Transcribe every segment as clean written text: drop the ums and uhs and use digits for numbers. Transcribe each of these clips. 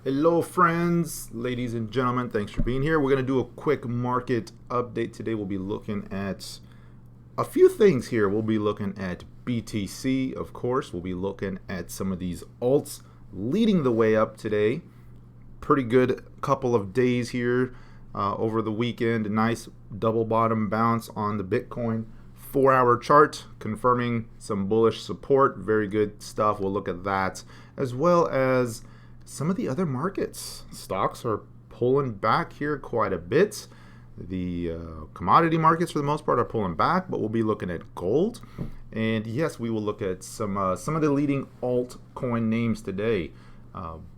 Hello friends, ladies and gentlemen, thanks for being here. We're going to do a quick market update today. We'll be looking at a few things here. We'll be looking at BTC, of course. We'll be looking at some of these alts leading the way up today. Pretty good couple of days here over the weekend. A nice double bottom bounce on the Bitcoin 4-hour chart, confirming some bullish support. Very good stuff. We'll look at that, as well as some of the other markets. Stocks are pulling back here quite a bit. The commodity markets, for the most part, are pulling back, but we'll be looking at gold. And yes, we will look at some of the leading altcoin names today.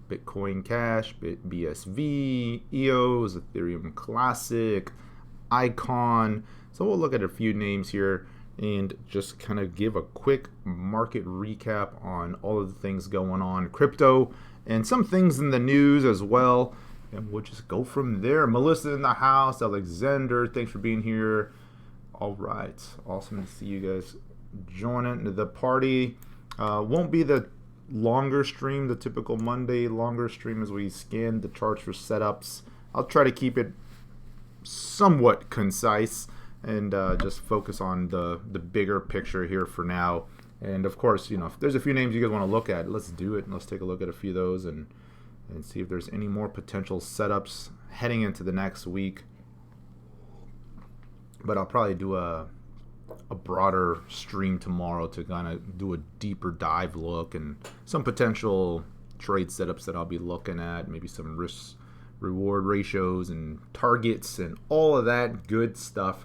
Bitcoin Cash, BSV, EOS, Ethereum Classic, Icon. So we'll look at a few names here and just kind of give a quick market recap on all of the things going on. Crypto and some things in the news as well. And we'll just go from there. Melissa in the house, Alexander, thanks for being here. All right, awesome to see you guys joining the party. Won't be the longer stream, the typical Monday longer stream as we scan the charts for setups. I'll try to keep it somewhat concise and just focus on the bigger picture here for now. And of course, you know, if there's a few names you guys want to look at, let's do it. And let's take a look at a few of those and see if there's any more potential setups heading into the next week. But I'll probably do a broader stream tomorrow to kind of do a deeper dive look and some potential trade setups that I'll be looking at, maybe some risk reward ratios and targets and all of that good stuff.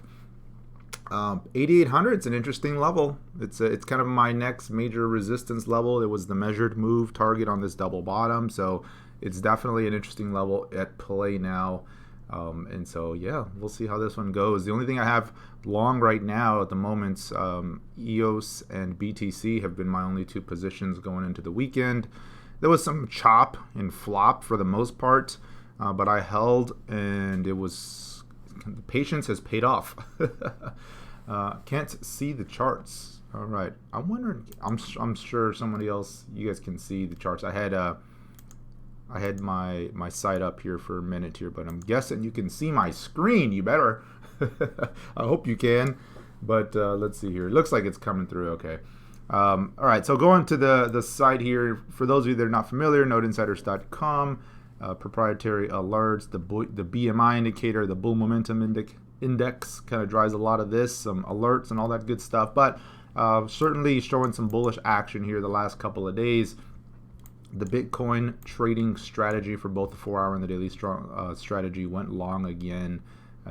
8,800 is an interesting level. It's kind of my next major resistance level. It was the measured move target on this double bottom, so it's definitely an interesting level at play now. And so yeah, we'll see how this one goes. The only thing I have long right now at the moment, EOS and BTC have been my only two positions going into the weekend. There was some chop and flop for the most part, but I held, and it was, the patience has paid off. Can't see the charts. All right, I'm wondering. I'm sure somebody else, you guys can see the charts. I had my site up here for a minute here, but I'm guessing you can see my screen. You better. I hope you can. But let's see here. It looks like it's coming through. Okay. All right. So going to the site here. For those of you that are not familiar, nodeinsiders.com. Proprietary alerts, the BMI indicator, the bull momentum index kind of drives a lot of this, some alerts and all that good stuff. But certainly showing some bullish action here the last couple of days. The Bitcoin trading strategy for both the 4-hour and the daily strategy went long again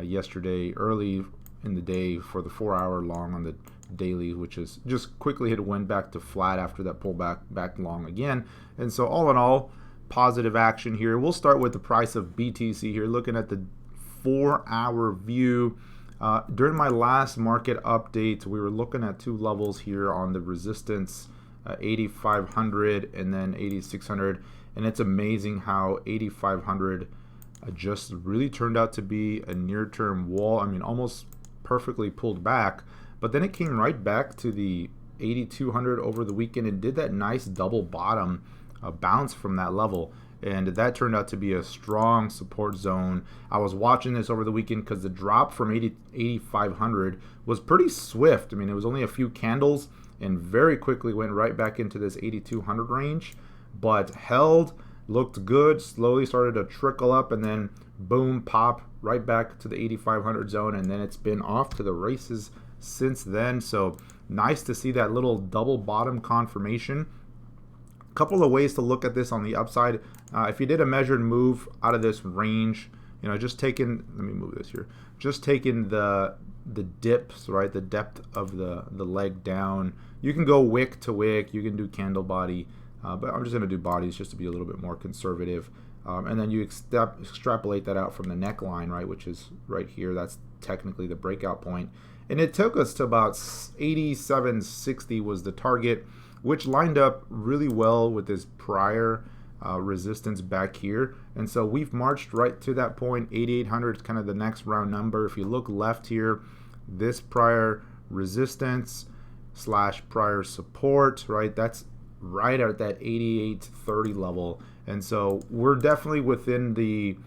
yesterday, early in the day for the 4-hour, long on the daily, which is just quickly went back to flat after that pullback, back long again. And so all in all, positive action here. We'll start with the price of BTC here, looking at the 4-hour view. During my last market update, we were looking at two levels here on the resistance, 8,500 and then 8,600, and it's amazing how 8,500 just really turned out to be a near-term wall. I mean, almost perfectly pulled back, but then it came right back to the 8,200 over the weekend and did that nice double bottom bounce from that level, and that turned out to be a strong support zone. I was watching this over the weekend because the drop from 8,500 was pretty swift. I mean, it was only a few candles and very quickly went right back into this 8,200 range, but held, looked good, slowly started to trickle up, and then boom, pop right back to the 8,500 zone, and then it's been off to the races since then. So nice to see that little double bottom confirmation. Couple of ways to look at this on the upside. If you did a measured move out of this range, you know, just taking, let me move this here, just taking the dips, right, the depth of the leg down. You can go wick to wick, you can do candle body, but I'm just going to do bodies just to be a little bit more conservative. And then you extrapolate that out from the neckline, right, which is right here. That's technically the breakout point. And it took us to about 87.60 was the target, which lined up really well with this prior resistance back here. And so we've marched right to that point. 8,800 is kind of the next round number. If you look left here, this prior resistance / prior support, right, that's right at that 88.30 level. And so we're definitely within the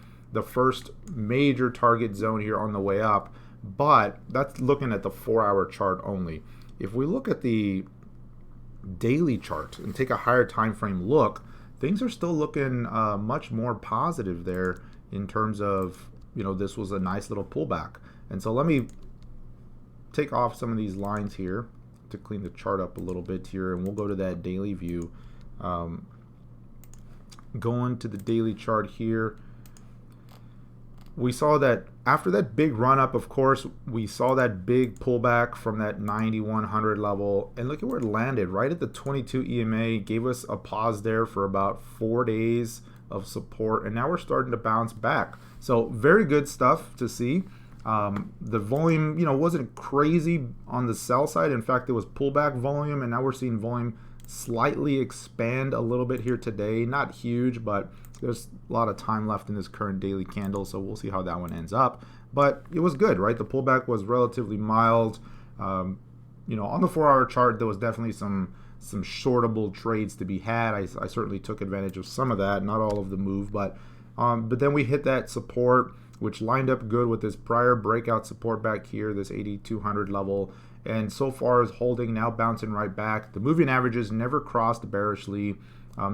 first major target zone here on the way up, but that's looking at the 4-hour chart only. If we look at the daily chart and take a higher time frame look, things are still looking much more positive there in terms of, this was a nice little pullback. And so let me take off some of these lines here to clean the chart up a little bit here, and we'll go to that daily view. Going to the daily chart here, we saw that after that big run up, of course, we saw that big pullback from that 9100 level, and look at where it landed, right at the 22 EMA. Gave us a pause there for about 4 days of support, and now we're starting to bounce back. So very good stuff to see. The volume, wasn't crazy on the sell side. In fact, it was pullback volume, and now we're seeing volume slightly expand a little bit here today. Not huge, but there's a lot of time left in this current daily candle, so we'll see how that one ends up. But it was good, right? The pullback was relatively mild. On the 4-hour chart, there was definitely some shortable trades to be had. I certainly took advantage of some of that, not all of the move, but then we hit that support, which lined up good with this prior breakout support back here, this 8200 level, and so far is holding, now bouncing right back. The moving averages never crossed bearishly.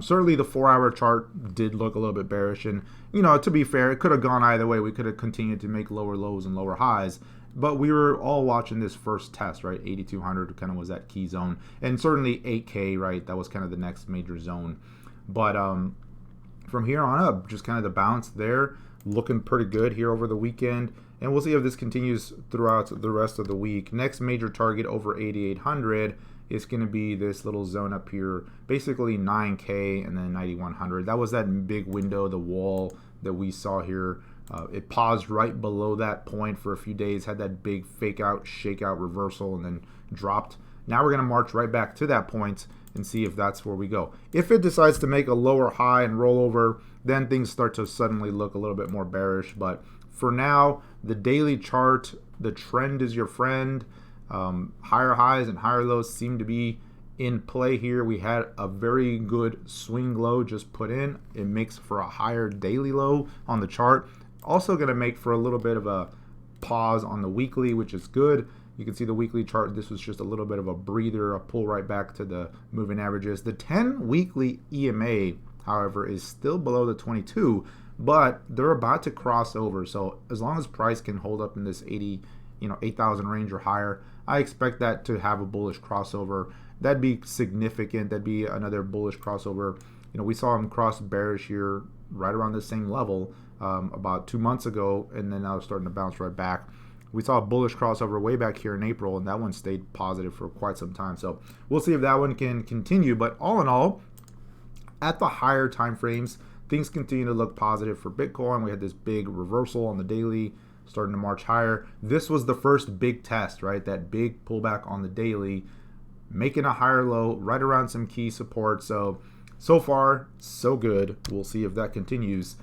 Certainly the 4-hour chart did look a little bit bearish, and to be fair, it could have gone either way. We could have continued to make lower lows and lower highs, but we were all watching this first test, right? 8200 kind of was that key zone, and certainly 8K, right? That was kind of the next major zone. But from here on up, just kind of the bounce there, looking pretty good here over the weekend, and we'll see if this continues throughout the rest of the week. Next major target over 8800 is going to be this little zone up here, basically 9K and then 9100. That was that big window, the wall that we saw here. It paused right below that point for a few days, had that big fake out, shake out reversal, and then dropped. Now we're going to march right back to that point and see if that's where we go. If it decides to make a lower high and roll over, then things start to suddenly look a little bit more bearish. But for now, the daily chart, the trend is your friend. Higher highs and higher lows seem to be in play here. We had a very good swing low just put in. It makes for a higher daily low on the chart. Also going to make for a little bit of a pause on the weekly, which is good. You can see the weekly chart. This was just a little bit of a breather, a pull right back to the moving averages. The 10 weekly EMA, however, is still below the 22, but they're about to cross over. So as long as price can hold up in this 8,000 range or higher, I expect that to have a bullish crossover. That'd be significant. That'd be another bullish crossover. We saw them cross bearish here right around the same level about 2 months ago, and then now it's starting to bounce right back. We saw a bullish crossover way back here in April, and that one stayed positive for quite some time. So we'll see if that one can continue. But all in all, at the higher time frames, things continue to look positive for Bitcoin. We had this big reversal on the daily, starting to march higher. This was the first big test, right? That big pullback on the daily, making a higher low right around some key support. So far, so good. We'll see if that continues.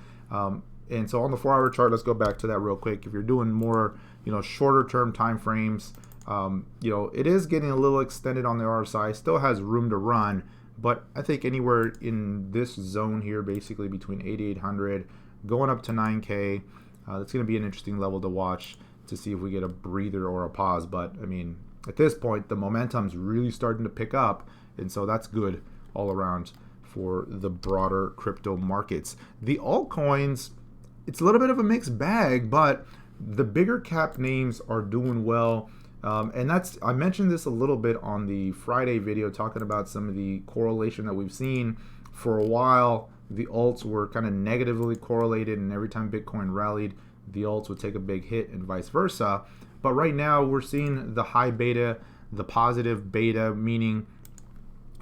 And so on the 4-hour chart, let's go back to that real quick. If you're doing more, shorter term time frames, it is getting a little extended on the RSI. Still has room to run, but I think anywhere in this zone here, basically between 8,800 going up to 9K, that's going to be an interesting level to watch to see if we get a breather or a pause. But I mean, at this point, the momentum's really starting to pick up, and so that's good all around for the broader crypto markets. The altcoins, it's a little bit of a mixed bag, but the bigger cap names are doing well. And I mentioned this a little bit on the Friday video, talking about some of the correlation that we've seen. For a while, the alts were kind of negatively correlated, and every time Bitcoin rallied, the alts would take a big hit and vice versa. But right now, we're seeing the high beta, the positive beta, meaning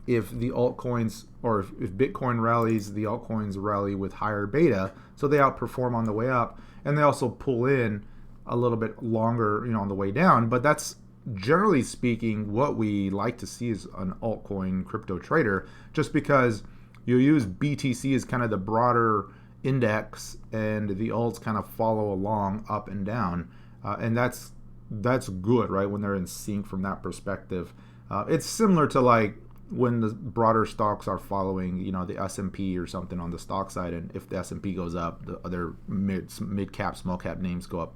if the altcoins, or if Bitcoin rallies, the altcoins rally with higher beta, so they outperform on the way up, and they also pull in a little bit longer, on the way down. But that's generally speaking what we like to see as an altcoin crypto trader, just because you use BTC as kind of the broader index, and the alts kind of follow along up and down, and that's good, right? When they're in sync from that perspective. It's similar to like when the broader stocks are following, you know, the S&P or something on the stock side, and if the S&P goes up, the other mid cap, small cap names go up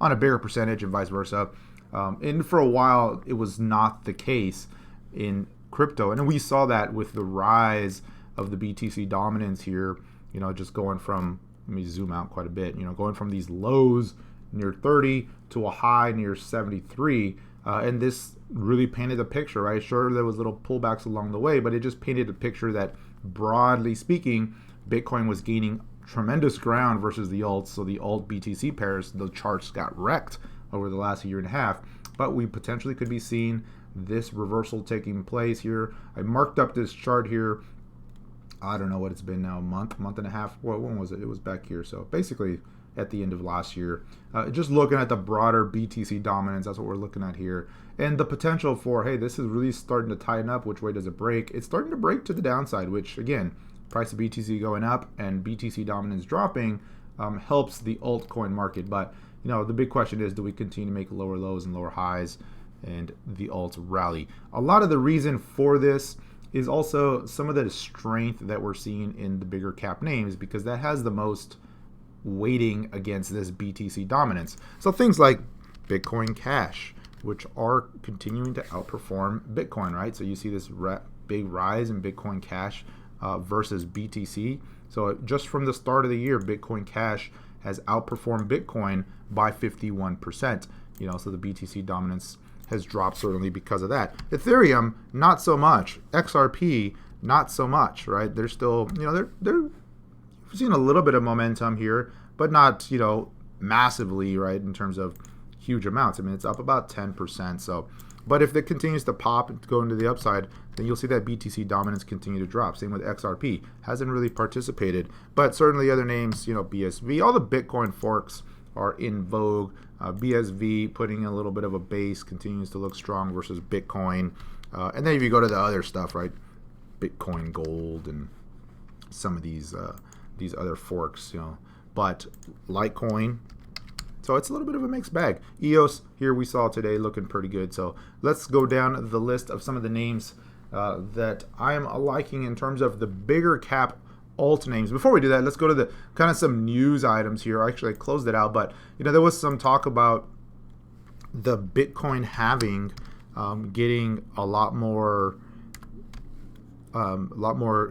on a bigger percentage, and vice versa. And for a while, it was not the case in crypto, and we saw that with the rise of the BTC dominance here. You know, just going from, let me zoom out quite a bit. You know, going from these lows near 30 to a high near 73. And this really painted a picture, right? Sure, there was little pullbacks along the way, but it just painted a picture that, broadly speaking, Bitcoin was gaining tremendous ground versus the alts. So the alt BTC pairs, the charts got wrecked over the last year and a half. But we potentially could be seeing this reversal taking place here. I marked up this chart here. I don't know what it's been now, a month and a half. Well, when was it? It was back here. So basically at the end of last year. Just looking at the broader BTC dominance, that's what we're looking at here. And the potential for, hey, this is really starting to tighten up. Which way does it break? It's starting to break to the downside, which, again, price of BTC going up and BTC dominance dropping helps the altcoin market. But, you know, the big question is, do we continue to make lower lows and lower highs and the alts rally? A lot of the reason for this is also some of the strength that we're seeing in the bigger cap names, because that has the most weighting against this BTC dominance. So things like Bitcoin Cash, which are continuing to outperform Bitcoin, right? So you see this big rise in Bitcoin Cash versus BTC. So just from the start of the year, Bitcoin Cash has outperformed Bitcoin by 51%. You know, so the BTC dominance has dropped certainly because of that. Ethereum, not so much. XRP, not so much, right? They're still, you know, they're seeing a little bit of momentum here, but not, you know, massively, right, in terms of huge amounts. I mean, it's up about 10%. So, but if it continues to pop and go into the upside, then you'll see that BTC dominance continue to drop. Same with XRP, hasn't really participated, but certainly other names, you know, BSV, all the Bitcoin forks are in vogue. BSV putting a little bit of a base, continues to look strong versus Bitcoin. And then if you go to the other stuff, right, Bitcoin Gold and some of these other forks, you know, but Litecoin. So it's a little bit of a mixed bag. EOS here we saw today looking pretty good. So let's go down the list of some of the names that I am liking in terms of the bigger cap alt names. Before we do that, let's go to the kind of some news items here. Actually, I closed it out, but you know, there was some talk about the Bitcoin halving getting a lot more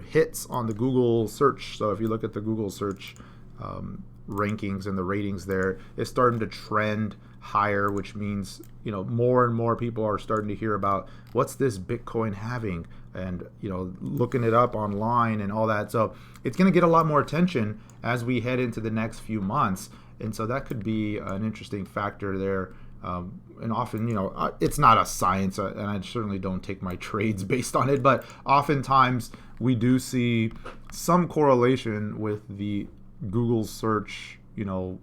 hits on the Google search. So if you look at the Google search rankings and the ratings there, it's starting to trend higher, which means, you know, more and more people are starting to hear about what's this Bitcoin halving, and, you know, looking it up online and all that. So it's going to get a lot more attention as we head into the next few months, and so that could be an interesting factor there. And often, you know, it's not a science, and I certainly don't take my trades based on it, but oftentimes we do see some correlation with the Google search, you know,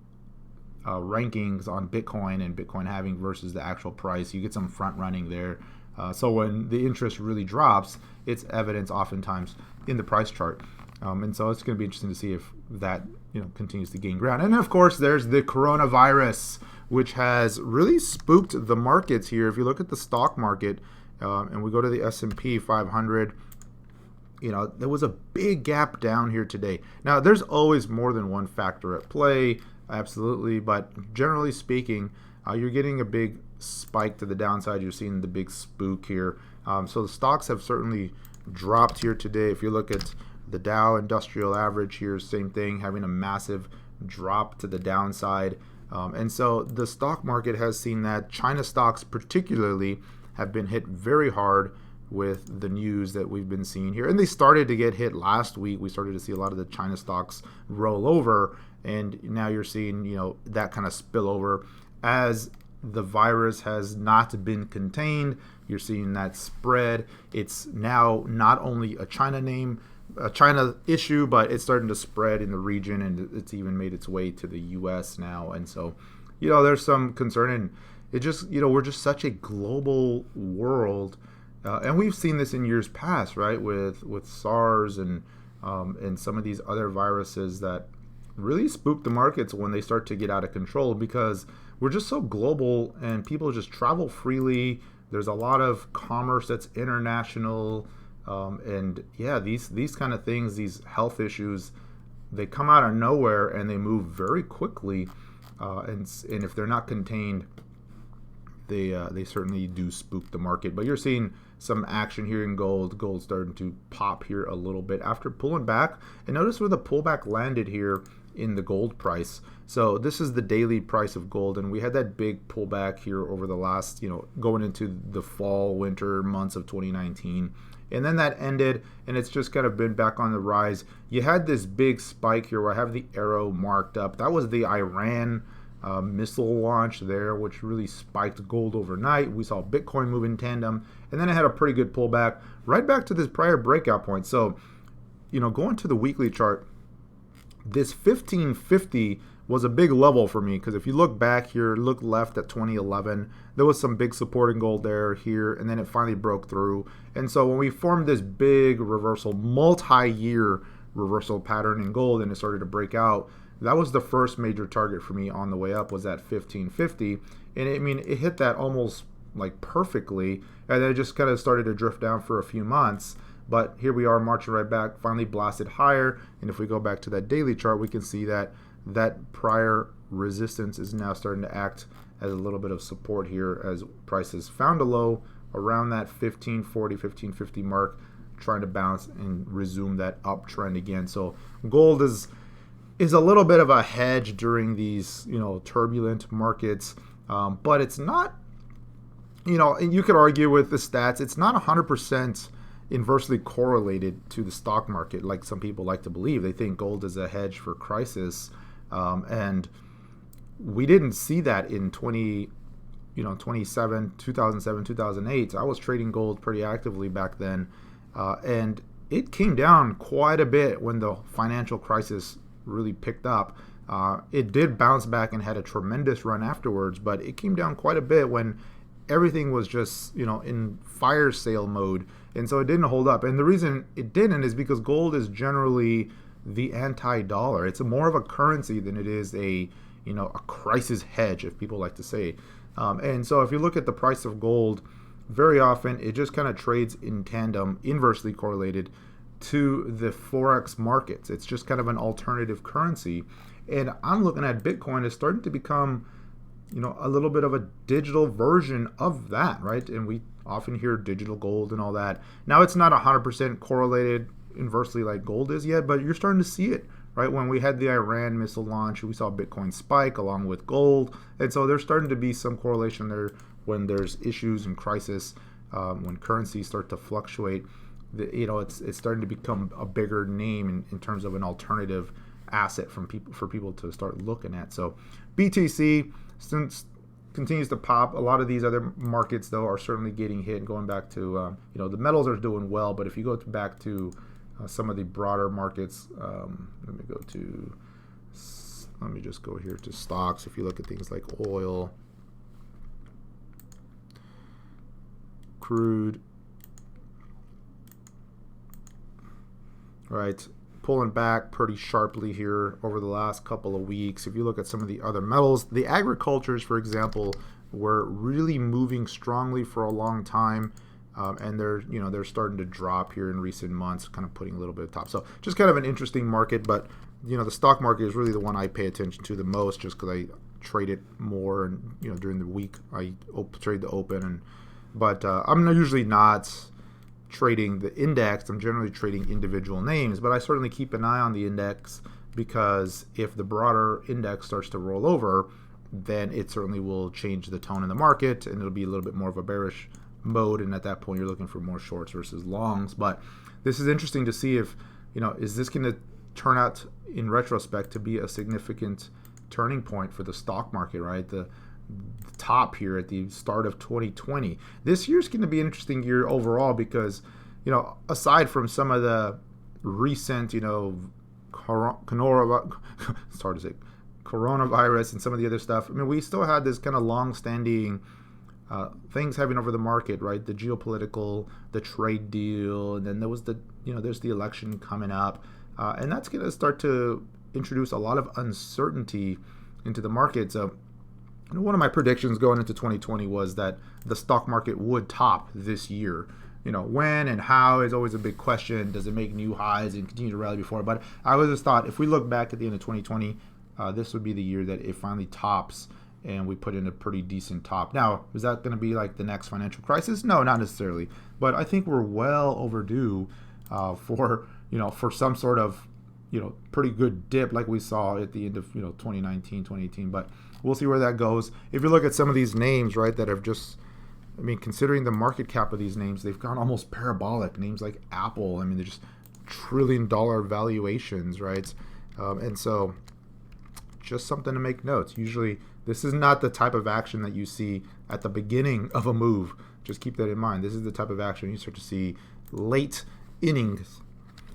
rankings on Bitcoin and Bitcoin halving versus the actual price. You get some front running there. So when the interest really drops, it's evidence oftentimes in the price chart. And so it's going to be interesting to see if that, you know, continues to gain ground. And of course, there's the coronavirus, which has really spooked the markets here. If you look at the stock market and we go to the S&P 500, you know, there was a big gap down here today. Now, there's always more than one factor at play, absolutely, but generally speaking, you're getting a big spike to the downside. You're seeing the big spook here. So the stocks have certainly dropped here today. If you look at the Dow Industrial Average here, same thing, having a massive drop to the downside. And so the stock market has seen that. China stocks particularly have been hit very hard with the news that we've been seeing here. And they started to get hit last week. We started to see a lot of the China stocks roll over, and now you're seeing, you know, that kind of spill over as the virus has not been contained. You're seeing that spread. It's now not only a China issue, but it's starting to spread in the region, and it's even made its way to the US now. And so, you know, there's some concern, and it just, you know, we're just such a global world. And we've seen this in years past, right, with SARS and some of these other viruses that really spook the markets when they start to get out of control, because we're just so global and people just travel freely. There's a lot of commerce that's international. And yeah, these kind of things, these health issues, they come out of nowhere and they move very quickly. And if they're not contained, they certainly do spook the market. But you're seeing some action here in gold. Gold starting to pop here a little bit after pulling back. And notice where the pullback landed here in the gold price. So this is the daily price of gold, and we had that big pullback here over the last, going into the fall, winter months of 2019. And then that ended, and it's just kind of been back on the rise. You had this big spike here where I have the arrow marked up. That was the Iran missile launch there, which really spiked gold overnight. We saw Bitcoin move in tandem, and then it had a pretty good pullback right back to this prior breakout point. So, going to the weekly chart, this 1550 was a big level for me, because if you look back here, look left at 2011, there was some big support in gold there, here, and then it finally broke through. And so when we formed this big reversal, multi-year reversal pattern in gold, and it started to break out, that was the first major target for me on the way up, was that 1550. And it hit that almost like perfectly, and then it just kind of started to drift down for a few months. But here we are marching right back, finally blasted higher. And if we go back to that daily chart, we can see that that prior resistance is now starting to act as a little bit of support here, as prices found a low around that 1540, 1550 mark, trying to bounce and resume that uptrend again. So gold is a little bit of a hedge during these turbulent markets, but it's not, and you could argue with the stats, it's not 100% inversely correlated to the stock market like some people like to believe. They think gold is a hedge for crisis, and we didn't see that in 2007, 2008. I was trading gold pretty actively back then, and it came down quite a bit when the financial crisis really picked up. It did bounce back and had a tremendous run afterwards, but it came down quite a bit when everything was just in fire sale mode, and so it didn't hold up. And the reason it didn't is because gold is generally the anti-dollar. It's more of a currency than it is a crisis hedge, if people like to say. And so if you look at the price of gold, very often it just kind of trades in tandem, inversely correlated to the Forex markets. It's just kind of an alternative currency. And I'm looking at Bitcoin as starting to become a little bit of a digital version of that, right? And we often hear digital gold and all that. Now, it's not 100% correlated inversely like gold is yet, but you're starting to see it, right? When we had the Iran missile launch, we saw Bitcoin spike along with gold. And so there's starting to be some correlation there when there's issues and crisis, when currencies start to fluctuate. It's starting to become a bigger name in terms of an alternative asset for people to start looking at. So BTC since continues to pop. A lot of these other markets though are certainly getting hit. Going back to the metals are doing well, but if you go back to some of the broader markets, let me just go here to stocks. If you look at things like oil, crude, right, pulling back pretty sharply here over the last couple of weeks. If you look at some of the other metals, the agricultures, for example, were really moving strongly for a long time, and they're starting to drop here in recent months, kind of putting a little bit of top. So just kind of an interesting market, but the stock market is really the one I pay attention to the most, just because I trade it more, and during the week I trade the open, but I'm usually not trading the index. I'm generally trading individual names, but I certainly keep an eye on the index, because if the broader index starts to roll over, then it certainly will change the tone in the market, and it'll be a little bit more of a bearish mode, and at that point you're looking for more shorts versus longs. But this is interesting to see if is this going to turn out in retrospect to be a significant turning point for the stock market, right? The top here at the start of 2020. This year's going to be an interesting year overall, because aside from some of the recent coronavirus and some of the other stuff, we still had this kind of long-standing things happening over the market, right? The geopolitical, the trade deal, and then there was there's the election coming up, and that's going to start to introduce a lot of uncertainty into the market. So one of my predictions going into 2020 was that the stock market would top this year. when and how is always a big question. Does it make new highs and continue to rally before? But I always just thought if we look back at the end of 2020, this would be the year that it finally tops and we put in a pretty decent top. Now, is that going to be like the next financial crisis? No, not necessarily. But I think we're well overdue for some sort of pretty good dip like we saw at the end of 2019, 2018. But we'll see where that goes. If you look at some of these names, right, that have just, considering the market cap of these names, they've gone almost parabolic. Names like Apple, they're just trillion-dollar valuations, right? And so just something to make notes. Usually this is not the type of action that you see at the beginning of a move. Just keep that in mind. This is the type of action you start to see late innings.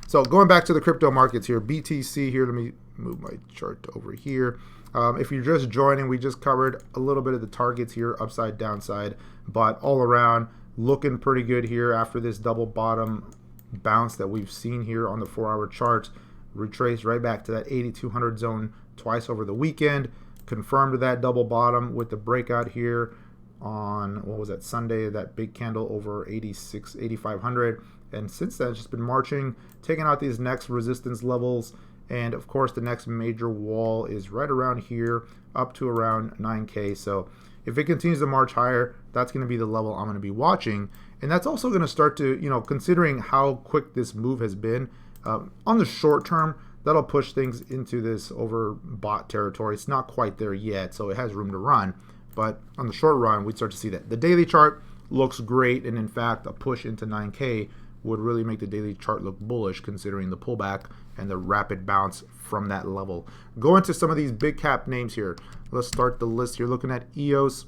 So going back to the crypto markets here, BTC here, let me move my chart over here. If you're just joining, we just covered a little bit of the targets here, upside, downside, but all around looking pretty good here after this double bottom bounce that we've seen here on the 4-hour chart. Retraced right back to that 8,200 zone twice over the weekend. Confirmed that double bottom with the breakout here on, what was that, Sunday, that big candle over 8,500. And since then, it's just been marching, taking out these next resistance levels. And of course, the next major wall is right around here, up to around 9K. So if it continues to march higher, that's going to be the level I'm going to be watching. And that's also going to start to, considering how quick this move has been, on the short term, that'll push things into this overbought territory. It's not quite there yet, so it has room to run. But on the short run, we'd start to see that. The daily chart looks great, and in fact, a push into 9K would really make the daily chart look bullish considering the pullback and the rapid bounce from that level. Go into some of these big cap names here. Let's start the list here looking at EOS.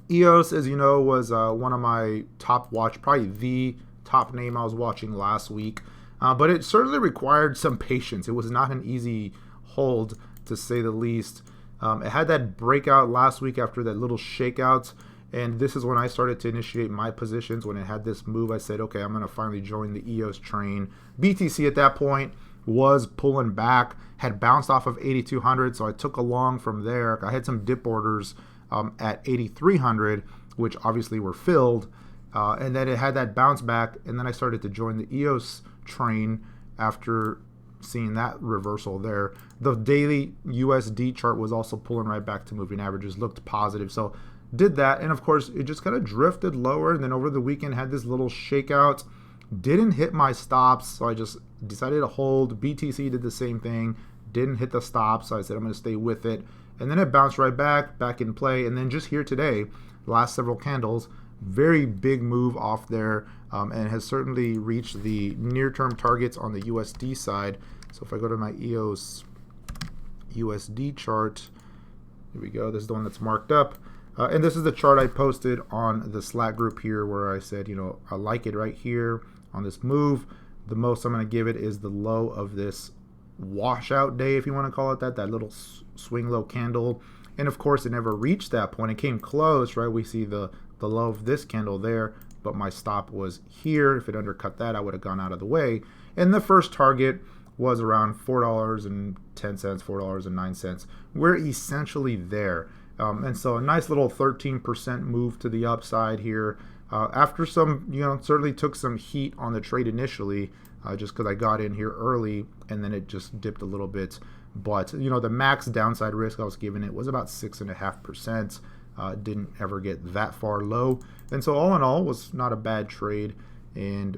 EOS, as you know, was one of my top watch, probably the top name I was watching last week. But it certainly required some patience. It was not an easy hold, to say the least. It had that breakout last week after that little shakeout. And this is when I started to initiate my positions. When it had this move, I said, okay, I'm going to finally join the EOS train. BTC at that point was pulling back, had bounced off of 8,200, so I took a long from there. I had some dip orders at 8,300, which obviously were filled. And then it had that bounce back, and then I started to join the EOS train after seeing that reversal there. The daily USD chart was also pulling right back to moving averages, looked positive. So did that, and of course it just kind of drifted lower, and then over the weekend had this little shakeout. Didn't hit my stops, so I just decided to hold. BTC did the same thing, didn't hit the stop, so I said I'm going to stay with it. And then it bounced right back in play, and then just here today, last several candles, very big move off there, and has certainly reached the near-term targets on the USD side. So if I go to my EOS USD chart, here we go. This is the one that's marked up. And this is the chart I posted on the Slack group here where I said, I like it right here on this move. The most I'm going to give it is the low of this washout day, if you want to call it that little swing low candle. And of course, it never reached that point. It came close, right? We see the low of this candle there, but my stop was here. If it undercut that, I would have gone out of the way. And the first target was around $4.10, $4.09. We're essentially there. And so a nice little 13% move to the upside here. After some, certainly took some heat on the trade initially, just because I got in here early and then it just dipped a little bit. But, the max downside risk I was giving it was about 6.5%. Didn't ever get that far low. And so all in all, was not a bad trade. And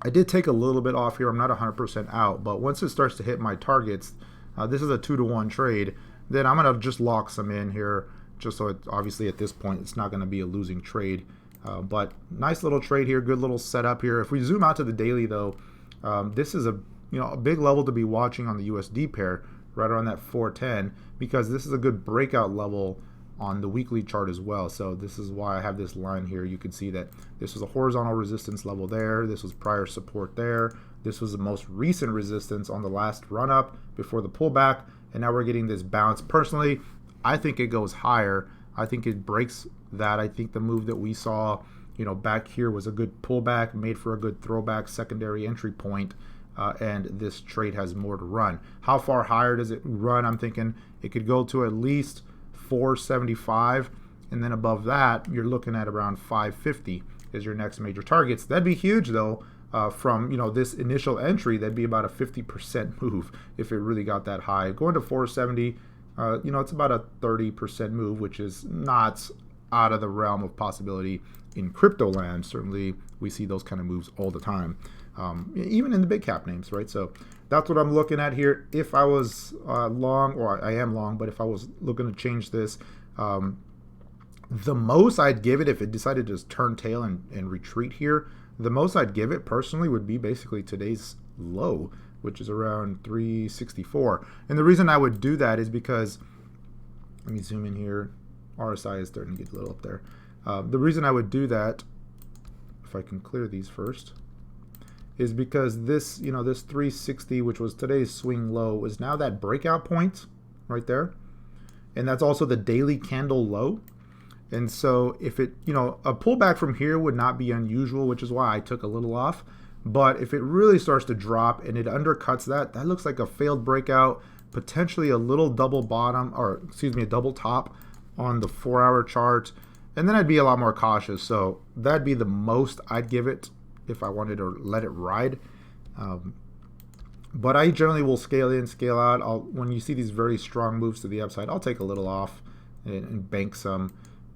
I did take a little bit off here. I'm not 100% out, but once it starts to hit my targets, this is a 2-to-1 trade, then I'm going to just lock some in here, just so obviously at this point it's not going to be a losing trade. But nice little trade here, good little setup here. If we zoom out to the daily though, this is a big level to be watching on the USD pair, right around that 410, because this is a good breakout level on the weekly chart as well. So this is why I have this line here. You can see that this was a horizontal resistance level there. This was prior support there. This was the most recent resistance on the last run up before the pullback. And now we're getting this bounce. Personally, I think it goes higher. I think it breaks that. I think the move that we saw, back here was a good pullback, made for a good throwback secondary entry point. And this trade has more to run. How far higher does it run? I'm thinking it could go to at least 475, and then above that you're looking at around 550. is your next major targets. That'd be huge though. From this initial entry, that'd be about a 50% move if it really got that high. Going to 470, it's about a 30% move, which is not out of the realm of possibility in crypto land. Certainly, we see those kind of moves all the time, even in the big cap names, right? So that's what I'm looking at here. If I was long, or I am long, but if I was looking to change this, the most I'd give it if it decided to just turn tail and retreat here, the most I'd give it personally would be basically today's low, which is around 364. And the reason I would do that is because, let me zoom in here. RSI is starting to get a little up there. The reason I would do that, if I can clear these first, is because this, this 360, which was today's swing low, is now that breakout point right there. And that's also the daily candle low. And so if it, a pullback from here would not be unusual, which is why I took a little off. But if it really starts to drop and it undercuts that, that looks like a failed breakout, potentially a little double bottom, or excuse me, a double top on the 4-hour chart. And then I'd be a lot more cautious. So that'd be the most I'd give it if I wanted to let it ride. But I generally will scale in, scale out. When you see these very strong moves to the upside, I'll take a little off and bank some.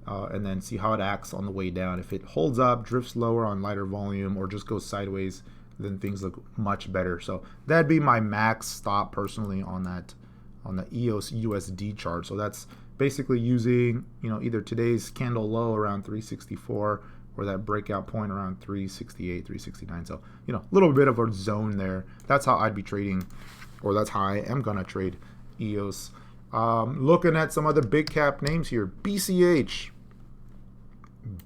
And then see how it acts on the way down. If it holds up, drifts lower on lighter volume, or just goes sideways, then things look much better. So that'd be my max stop personally on the EOS USD chart. So that's basically using either today's candle low around 364 or that breakout point around 368, 369. So a little bit of a zone there. That's how I'd be trading, or that's how I am gonna trade EOS. Looking at some other big cap names here, BCH,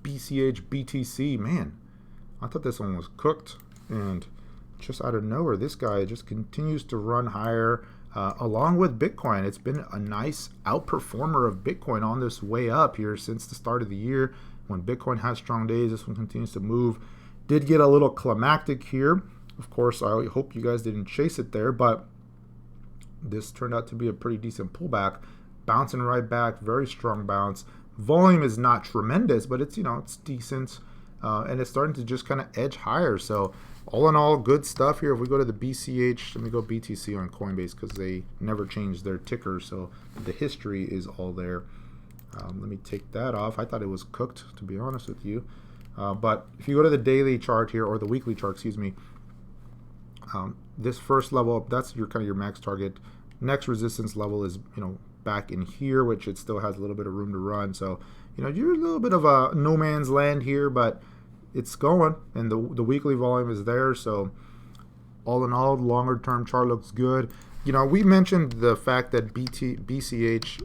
BTC, man, I thought this one was cooked, and just out of nowhere, this guy just continues to run higher, along with Bitcoin. It's been a nice outperformer of Bitcoin on this way up here since the start of the year. When Bitcoin has strong days, this one continues to move. Did get a little climactic here. Of course, I hope you guys didn't chase it there, but this turned out to be a pretty decent pullback, bouncing right back, very strong bounce. Volume is not tremendous, but it's it's decent, and it's starting to just kind of edge higher. So all in all, good stuff here. If we go to the BCH, let me go BTC on Coinbase because they never changed their ticker, so the history is all there. Let me take that off. I thought it was cooked, to be honest with you. But if you go to the daily chart here, or the weekly chart, excuse me, this first level up, that's your kind of your max target. Next resistance level is back in here, which it still has a little bit of room to run. So you're a little bit of a no man's land here, but it's going, and the weekly volume is there. So all in all, longer term chart looks good. We mentioned the fact that BCH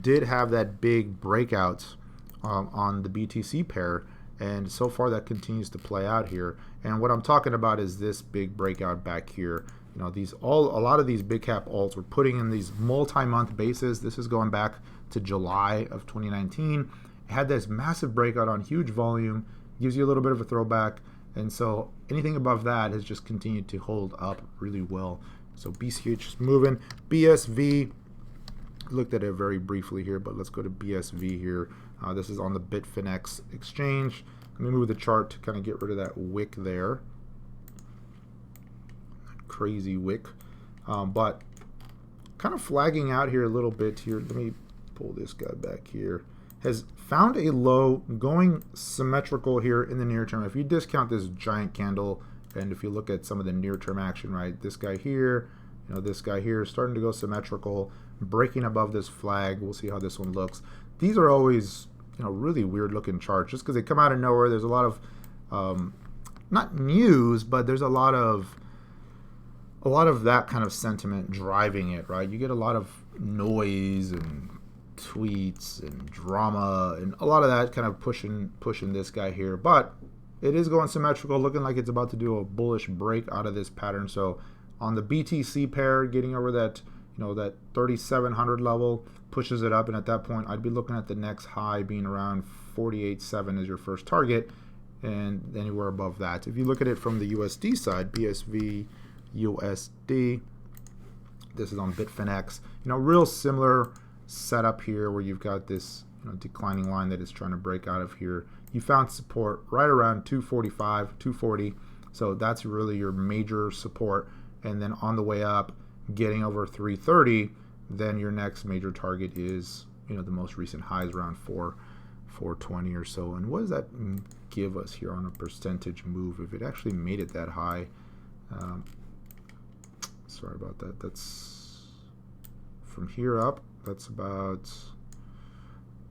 did have that big breakout on the BTC pair, and so far that continues to play out here. And what I'm talking about is this big breakout back here. A lot of these big cap alts were putting in these multi-month bases. This is going back to July of 2019. It had this massive breakout on huge volume, gives you a little bit of a throwback, and so anything above that has just continued to hold up really well. So BCH is moving. BSV, looked at it very briefly here, but let's go to BSV here. This is on the Bitfinex exchange. Let me move the chart to kind of get rid of that wick there. Crazy wick, but kind of flagging out here a little bit here. Let me pull this guy back here. Has found a low, going symmetrical here in the near term. If you discount this giant candle, and if you look at some of the near term action, right, this guy here, this guy here, starting to go symmetrical, breaking above this flag. We'll see how this one looks. These are always really weird looking charts just because they come out of nowhere. There's a lot of not news, but there's a lot of that kind of sentiment driving it, right? You get a lot of noise and tweets and drama and a lot of that kind of pushing this guy here, but it is going symmetrical, looking like it's about to do a bullish break out of this pattern. So on the BTC pair, getting over that that 3,700 level, pushes it up, and at that point I'd be looking at the next high being around 48.7 as your first target, and anywhere above that. If you look at it from the USD side, BSV USD, this is on Bitfinex, real similar setup here where you've got this declining line that is trying to break out of here. you found support right around 245, 240. So that's really your major support. And then on the way up, getting over 330, then your next major target is, you know, the most recent highs around 420 or so. And what does that give us here on a percentage move if it actually made it that high? Sorry about that. That's from here up. That's about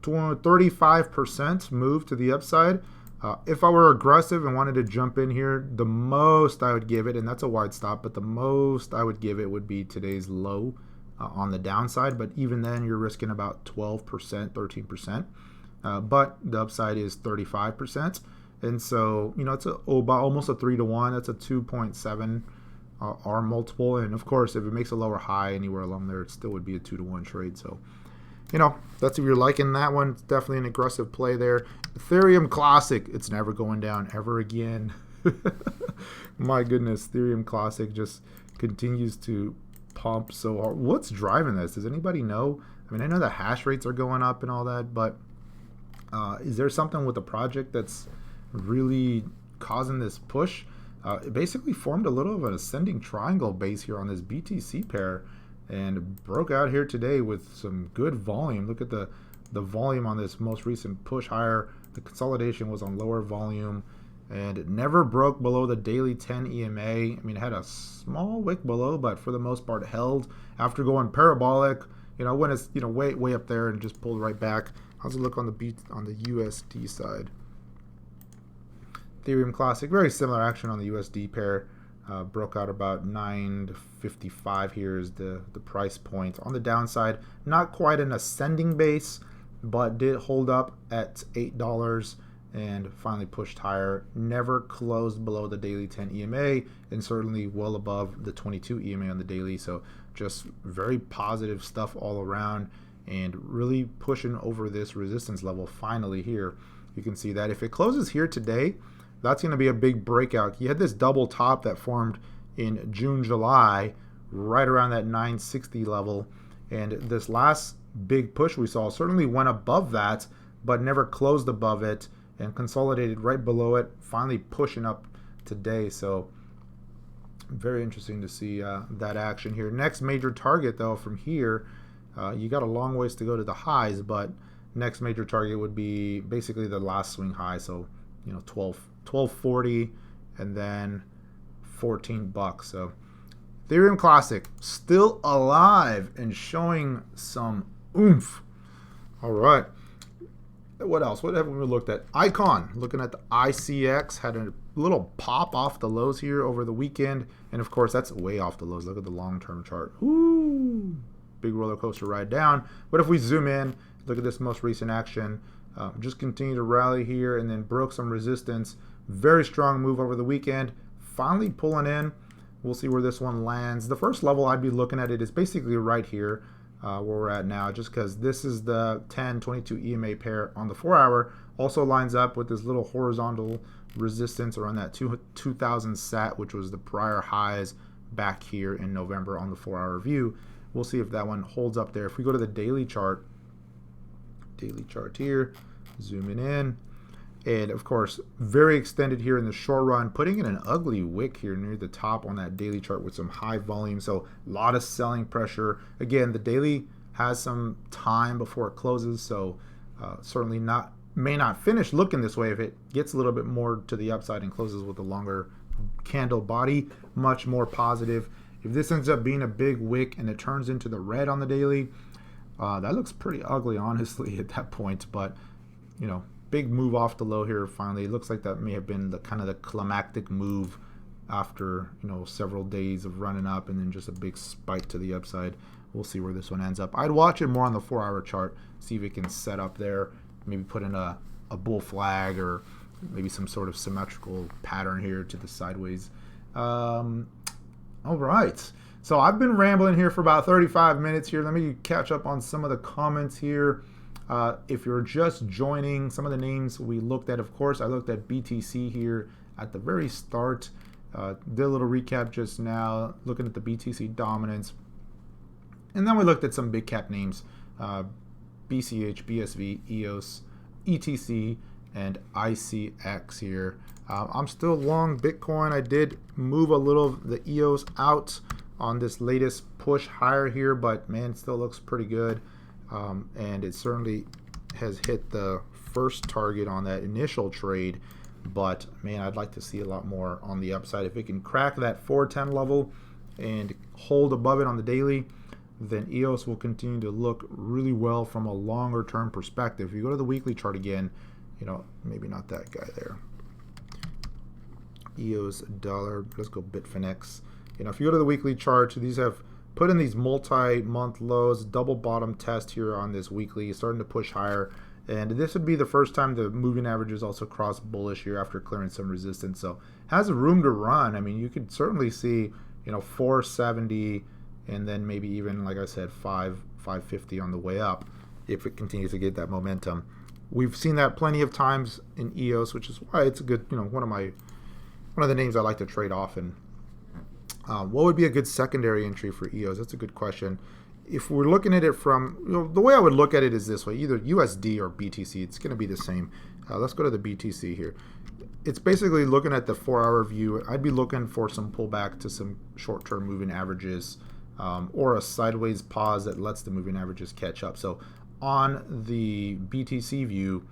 35% move to the upside. If I were aggressive and wanted to jump in here, the most I would give it, and that's a wide stop, but the most I would give it would be today's low on the downside. But even then, you're risking about 12%, 13%. But the upside is 35%. And so, you know, it's about almost a 3-to-1. That's a 2.7 R multiple. And of course, if it makes a lower high anywhere along there, it still would be a 2-to-1 trade. So, you know, that's if you're liking that one. It's definitely an aggressive play there. Ethereum Classic, it's never going down ever again. My goodness, Ethereum Classic just continues to pump so hard. What's driving this? Does anybody know? I mean, I know the hash rates are going up and all that, but is there something with the project that's really causing this push? It basically formed a little of an ascending triangle base here on this BTC pair and broke out here today with some good volume. Look at the volume on this most recent push higher. The consolidation was on lower volume, and it never broke below the daily 10 EMA. I mean, it had a small wick below, but for the most part held after going parabolic. You know, when it's, you know, way up there and just pulled right back. How's it look on the USD side? Ethereum Classic, very similar action on the USD pair. Broke out about 955 here is the price point. On the downside, not quite an ascending base, but did hold up at $8 and finally pushed higher. Never closed below the daily 10 EMA and certainly well above the 22 EMA on the daily. So just very positive stuff all around and really pushing over this resistance level finally here. You can see that if it closes here today, that's going to be a big breakout. You had this double top that formed in June, July, right around that 960 level. And this last big push we saw certainly went above that, but never closed above it and consolidated right below it, finally pushing up today. So very interesting to see that action here. Next major target, though, from here, you got a long ways to go to the highs, but next major target would be basically the last swing high. So, you know, 1240 and then $14. So Ethereum Classic still alive and showing some oomph. All right, what else? What haven't we looked at? Icon, looking at the ICX, had a little pop off the lows here over the weekend, and of course that's way off the lows. Look at the long-term chart. Ooh, big roller coaster ride down. But if we zoom in, look at this most recent action. Just continue to rally here and then broke some resistance. Very strong move over the weekend. Finally pulling in. We'll see where this one lands. The first level I'd be looking at it is basically right here where we're at now, just because this is the 10-22 EMA pair on the 4-hour. Also lines up with this little horizontal resistance around that 2000 sat, which was the prior highs back here in November on the 4-hour view. We'll see if that one holds up there. If we go to the daily chart here, zooming in, and of course very extended here in the short run, putting in an ugly wick here near the top on that daily chart with some high volume. So a lot of selling pressure. Again, the daily has some time before it closes, so certainly may not finish looking this way. If it gets a little bit more to the upside and closes with a longer candle body, much more positive. If this ends up being a big wick and it turns into the red on the daily, that looks pretty ugly, honestly, at that point. But, you know, big move off the low here finally. It looks like that may have been the kind of the climactic move after, you know, several days of running up and then just a big spike to the upside. We'll see where this one ends up. I'd watch it more on the 4-hour chart, see if it can set up there, maybe put in a bull flag or maybe some sort of symmetrical pattern here to the sideways. All right. So I've been rambling here for about 35 minutes here. Let me catch up on some of the comments here. If you're just joining, some of the names we looked at, of course, I looked at BTC here at the very start. Did a little recap just now, looking at the BTC dominance. And then we looked at some big cap names, BCH, BSV, EOS, ETC, and ICX here. I'm still long Bitcoin. I did move a little of the EOS out on this latest push higher here, but man, it still looks pretty good. And it certainly has hit the first target on that initial trade, but man, I'd like to see a lot more on the upside. If it can crack that 410 level and hold above it on the daily, then EOS will continue to look really well from a longer term perspective. If you go to the weekly chart again, you know, maybe not that guy there. EOS dollar, let's go Bitfinex. You know, if you go to the weekly chart, these have put in these multi-month lows, double bottom test here on this weekly, starting to push higher. And this would be the first time the moving averages also cross bullish here after clearing some resistance. So has room to run. I mean, you could certainly see, you know, 470 and then maybe even, like I said, 550 on the way up if it continues to get that momentum. We've seen that plenty of times in EOS, which is why it's a good, you know, one of the names I like to trade often. What would be a good secondary entry for EOS? That's a good question. If we're looking at it from, you know, the way I would look at it is this way, either USD or BTC. It's going to be the same. Let's go to the BTC here. It's basically looking at the 4-hour view. I'd be looking for some pullback to some short-term moving averages, or a sideways pause that lets the moving averages catch up. So on the BTC view,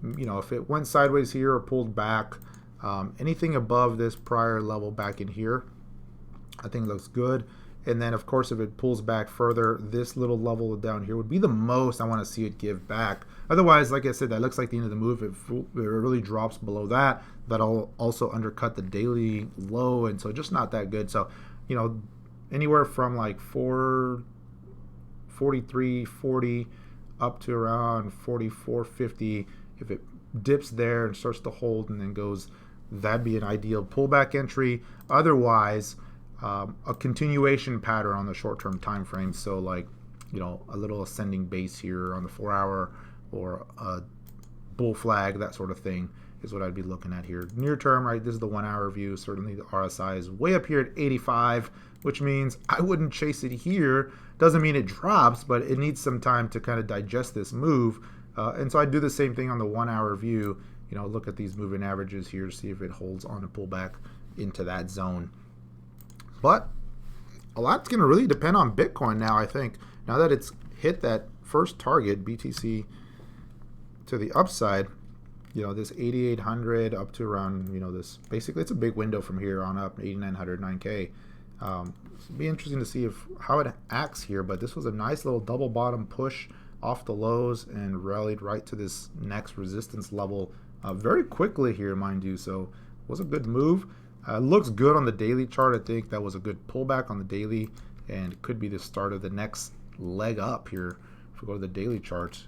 you know, if it went sideways here or pulled back, anything above this prior level back in here, I think looks good. And then, of course, if it pulls back further, this little level down here would be the most I want to see it give back. Otherwise, like I said, that looks like the end of the move. If it really drops below that, that'll also undercut the daily low, and so just not that good. So, you know, anywhere from like 443.40 up to around 44.50. If it dips there and starts to hold and then goes, that'd be an ideal pullback entry. Otherwise, a continuation pattern on the short-term time frame. So like, you know, a little ascending base here on the 4-hour or a bull flag, that sort of thing is what I'd be looking at here. Near term, right, this is the 1-hour view. Certainly the RSI is way up here at 85, which means I wouldn't chase it here. Doesn't mean it drops, but it needs some time to kind of digest this move. And so I do the same thing on the 1-hour view. You know, look at these moving averages here to see if it holds on a pullback into that zone. But a lot's going to really depend on Bitcoin now, I think. Now that it's hit that first target, BTC to the upside, you know, this 8,800 up to around, you know, this, basically it's a big window from here on up, 8,900, 9K. It'll be interesting to see how it acts here, but this was a nice little double bottom push off the lows and rallied right to this next resistance level very quickly here, mind you. So it was a good move. Looks good on the daily chart. I think that was a good pullback on the daily and could be the start of the next leg up here. If we go to the daily charts,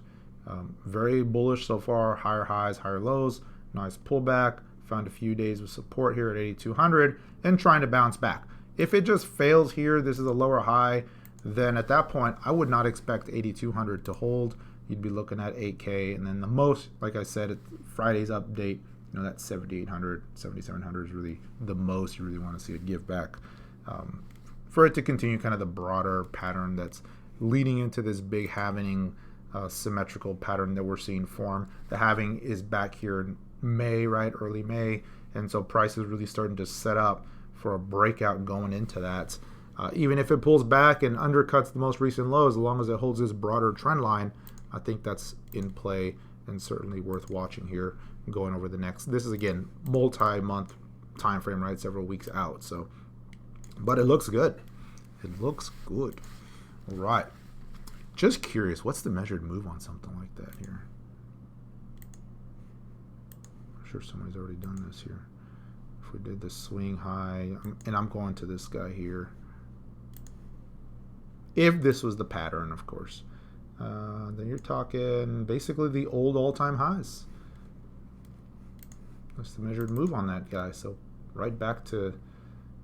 very bullish so far, higher highs, higher lows, nice pullback, found a few days of support here at 8,200 and trying to bounce back. If it just fails here, this is a lower high, then at that point I would not expect 8,200 to hold. You'd be looking at 8K, and then the most, like I said at Friday's update, you know, that 7,800, 7,700 is really the most you really want to see it give back, for it to continue kind of the broader pattern that's leading into this big halving symmetrical pattern that we're seeing form. The halving is back here in May, right, early May, and so price is really starting to set up for a breakout going into that. Even if it pulls back and undercuts the most recent lows, as long as it holds this broader trend line, I think that's in play and certainly worth watching here going over the next. This is again multi-month time frame, right? Several weeks out. So, but it looks good. It looks good. All right. Just curious, what's the measured move on something like that here? I'm sure somebody's already done this here. If we did the swing high, and I'm going to this guy here. If this was the pattern, of course, then you're talking basically the old all-time highs. That's the measured move on that guy. So right back to,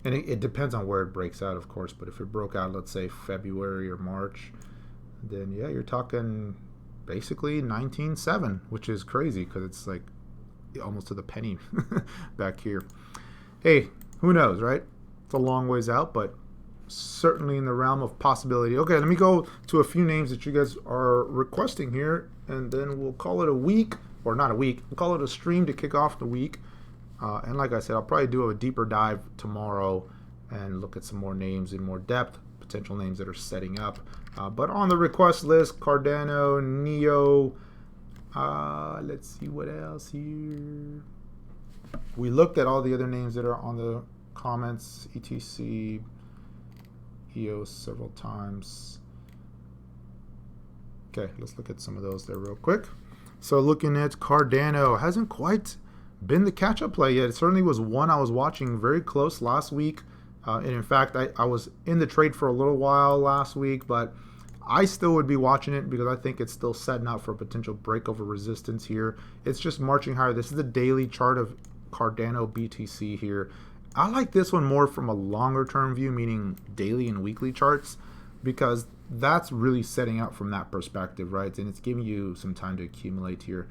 and it depends on where it breaks out, of course, but if it broke out, let's say February or March, then yeah, you're talking basically 19.7, which is crazy because it's like almost to the penny back here. Hey, who knows, right? It's a long ways out, but certainly in the realm of possibility. Okay, let me go to a few names that you guys are requesting here, and then we'll call it a week, or not a week, we'll call it a stream to kick off the week. And like I said, I'll probably do a deeper dive tomorrow and look at some more names in more depth, potential names that are setting up. But on the request list, Cardano, Neo, let's see what else here. We looked at all the other names that are on the comments, ETC, EOS several times. Okay, let's look at some of those there real quick. So looking at Cardano, hasn't quite been the catch-up play yet. It certainly was one I was watching very close last week. And in fact, I was in the trade for a little while last week, but I still would be watching it because I think it's still setting up for a potential breakover resistance here. It's just marching higher. This is the daily chart of Cardano BTC here. I like this one more from a longer term view, meaning daily and weekly charts, because that's really setting up from that perspective, right? And it's giving you some time to accumulate here.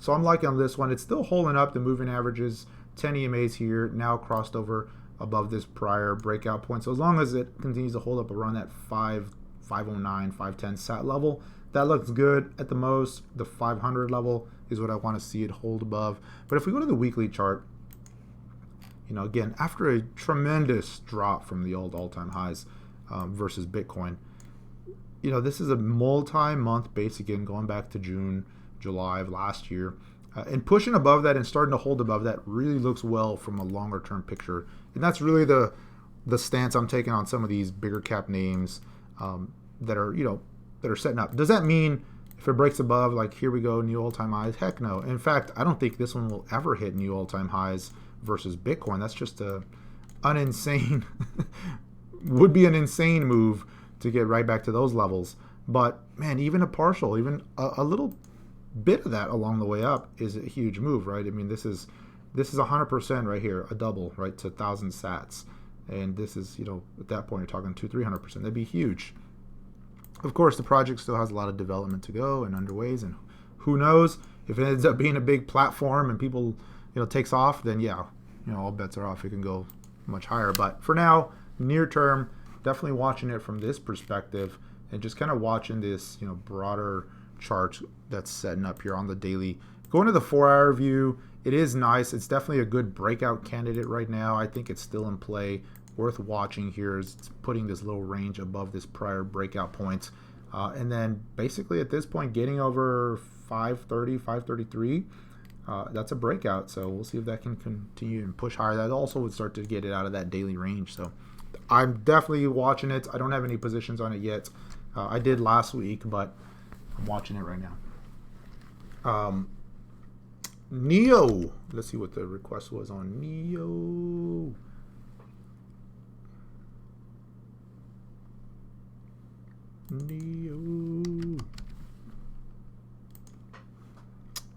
So I'm liking on this one. It's still holding up the moving averages, 10 EMAs here, now crossed over above this prior breakout point. So as long as it continues to hold up around that 509, 510 sat level, that looks good. At the most, the 500 level is what I want to see it hold above. But if we go to the weekly chart, you know, again, after a tremendous drop from the old all-time highs versus Bitcoin, you know, this is a multi-month base again, going back to June, July of last year. And pushing above that and starting to hold above that really looks well from a longer-term picture. And that's really the stance I'm taking on some of these bigger cap names that are, you know, that are setting up. Does that mean if it breaks above, like here we go, new all-time highs? Heck no. In fact, I don't think this one will ever hit new all-time highs versus Bitcoin. That's just an insane, would be an insane move to get right back to those levels. But man, even a partial, even a little bit of that along the way up is a huge move, right? I mean, this is 100% right here, a double, right, to 1,000 sats. And this is, you know, at that point, you're talking 200-300%. That'd be huge. Of course, the project still has a lot of development to go and underways, and who knows if it ends up being a big platform and people, you know, takes off, then yeah, you know, all bets are off. It can go much higher. But for now, near term, definitely watching it from this perspective and just kind of watching this, you know, broader chart that's setting up here on the daily. Going to the 4-hour view, it is nice. It's definitely a good breakout candidate right now. I think it's still in play. Worth watching here is it's putting this little range above this prior breakout point. And then basically at this point, getting over 530, 533, that's a breakout. So we'll see if that can continue and push higher. That also would start to get it out of that daily range. So I'm definitely watching it. I don't have any positions on it yet. I did last week, but I'm watching it right now. Neo. Let's see what the request was on Neo.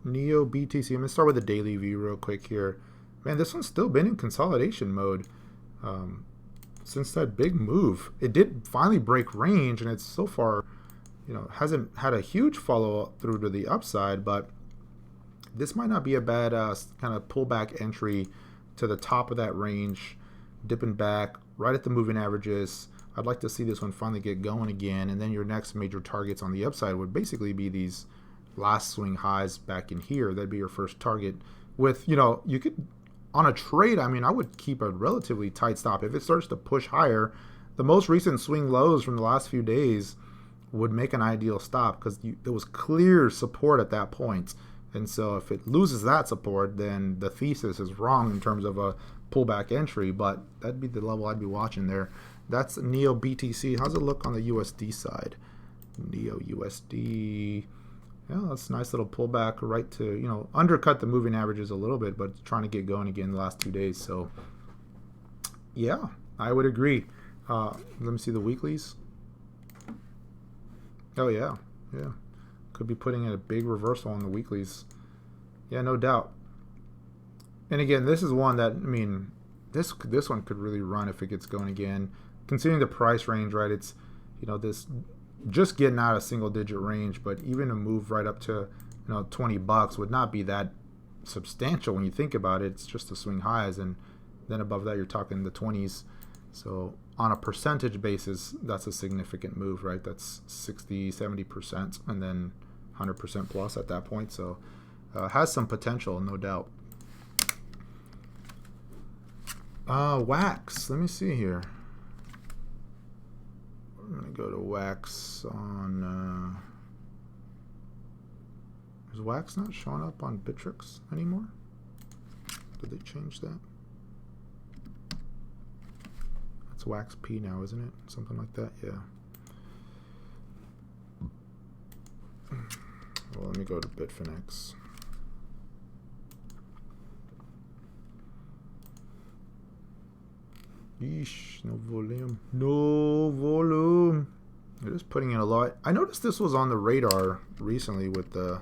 Neo BTC. I'm going to start with the daily view real quick here. Man, this one's still been in consolidation mode since that big move. It did finally break range, and it's so far, you know, hasn't had a huge follow-up through to the upside, but this might not be a bad kind of pullback entry to the top of that range, dipping back right at the moving averages. I'd like to see this one finally get going again, and then your next major targets on the upside would basically be these last swing highs back in here. That'd be your first target. With, you know, you could, on a trade, I mean, I would keep a relatively tight stop. If it starts to push higher, the most recent swing lows from the last few days would make an ideal stop because there was clear support at that point. And so if it loses that support, then the thesis is wrong in terms of a pullback entry, but that'd be the level I'd be watching there. That's Neo BTC. How's it look on the USD side? Neo USD. Yeah, that's a nice little pullback right to, you know, undercut the moving averages a little bit, but trying to get going again the last 2 days. So, yeah, I would agree. Let me see the weeklies. Oh, yeah. Yeah. Could be putting in a big reversal on the weeklies. Yeah, no doubt. And again, this is one that, I mean, this one could really run if it gets going again. Considering the price range, right, it's, you know, this just getting out of single digit range, but even a move right up to, you know, $20 would not be that substantial when you think about it. It's just the swing highs, and then above that you're talking the 20s. So on a percentage basis, that's a significant move, right? That's 60, 70%, and then 100% plus at that point. So Has some potential, no doubt. Wax. Let me see here. I'm gonna go to Wax on. Is Wax not showing up on Bittrex anymore? Did they change that? That's Wax P now, isn't it? Something like that. Yeah. Well, let me go to Bitfinex. Yeesh, no volume. No volume. They're just putting in a lot. I noticed this was on the radar recently with the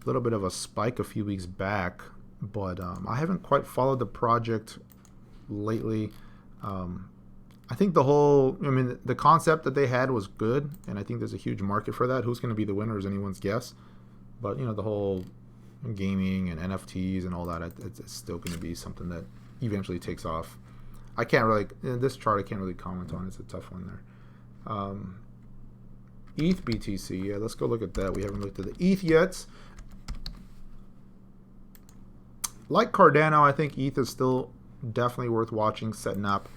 little bit of a spike a few weeks back, but I haven't quite followed the project lately. I think the concept that they had was good, and I think there's a huge market for that. Who's going to be the winner is anyone's guess. But, the whole gaming and NFTs and all that, it's still going to be something that eventually takes off. I can't really, this chart I can't really comment on. It's a tough one there. ETH BTC, yeah, let's go look at that. We haven't looked at the ETH yet. Like Cardano, I think ETH is still definitely worth watching, setting up.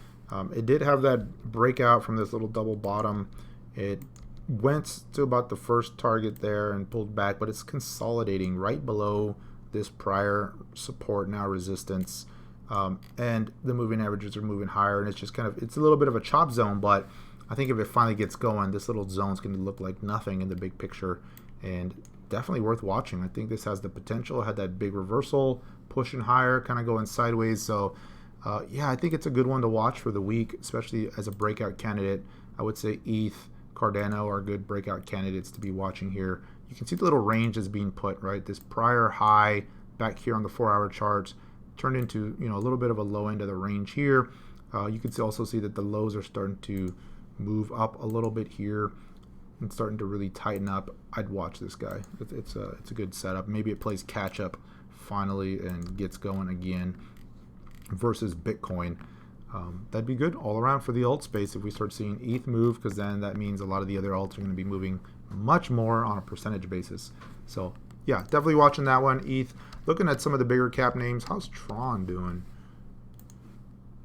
It did have that breakout from this little double bottom. It went to about the first target there and pulled back, but it's consolidating right below this prior support, now resistance. And the moving averages are moving higher, and it's just it's a little bit of a chop zone, but I think if it finally gets going, this little zone is going to look like nothing in the big picture, and definitely worth watching. I think this has the potential. It had that big reversal, pushing higher, kind of going sideways. So yeah, I think it's a good one to watch for the week, especially as a breakout candidate. I would say ETH, Cardano are good breakout candidates to be watching here. You can see the little range is being put, right? This prior high back here on the 4-hour charts turned into, a little bit of a low end of the range here. You can also see that the lows are starting to move up a little bit here and starting to really tighten up. I'd watch this guy. It's a good setup. Maybe it plays catch up finally and gets going again versus Bitcoin. That'd be good all around for the alt space if we start seeing ETH move, because then that means a lot of the other alts are going to be moving much more on a percentage basis. So yeah, definitely watching that one. ETH. Looking at some of the bigger cap names, how's Tron doing?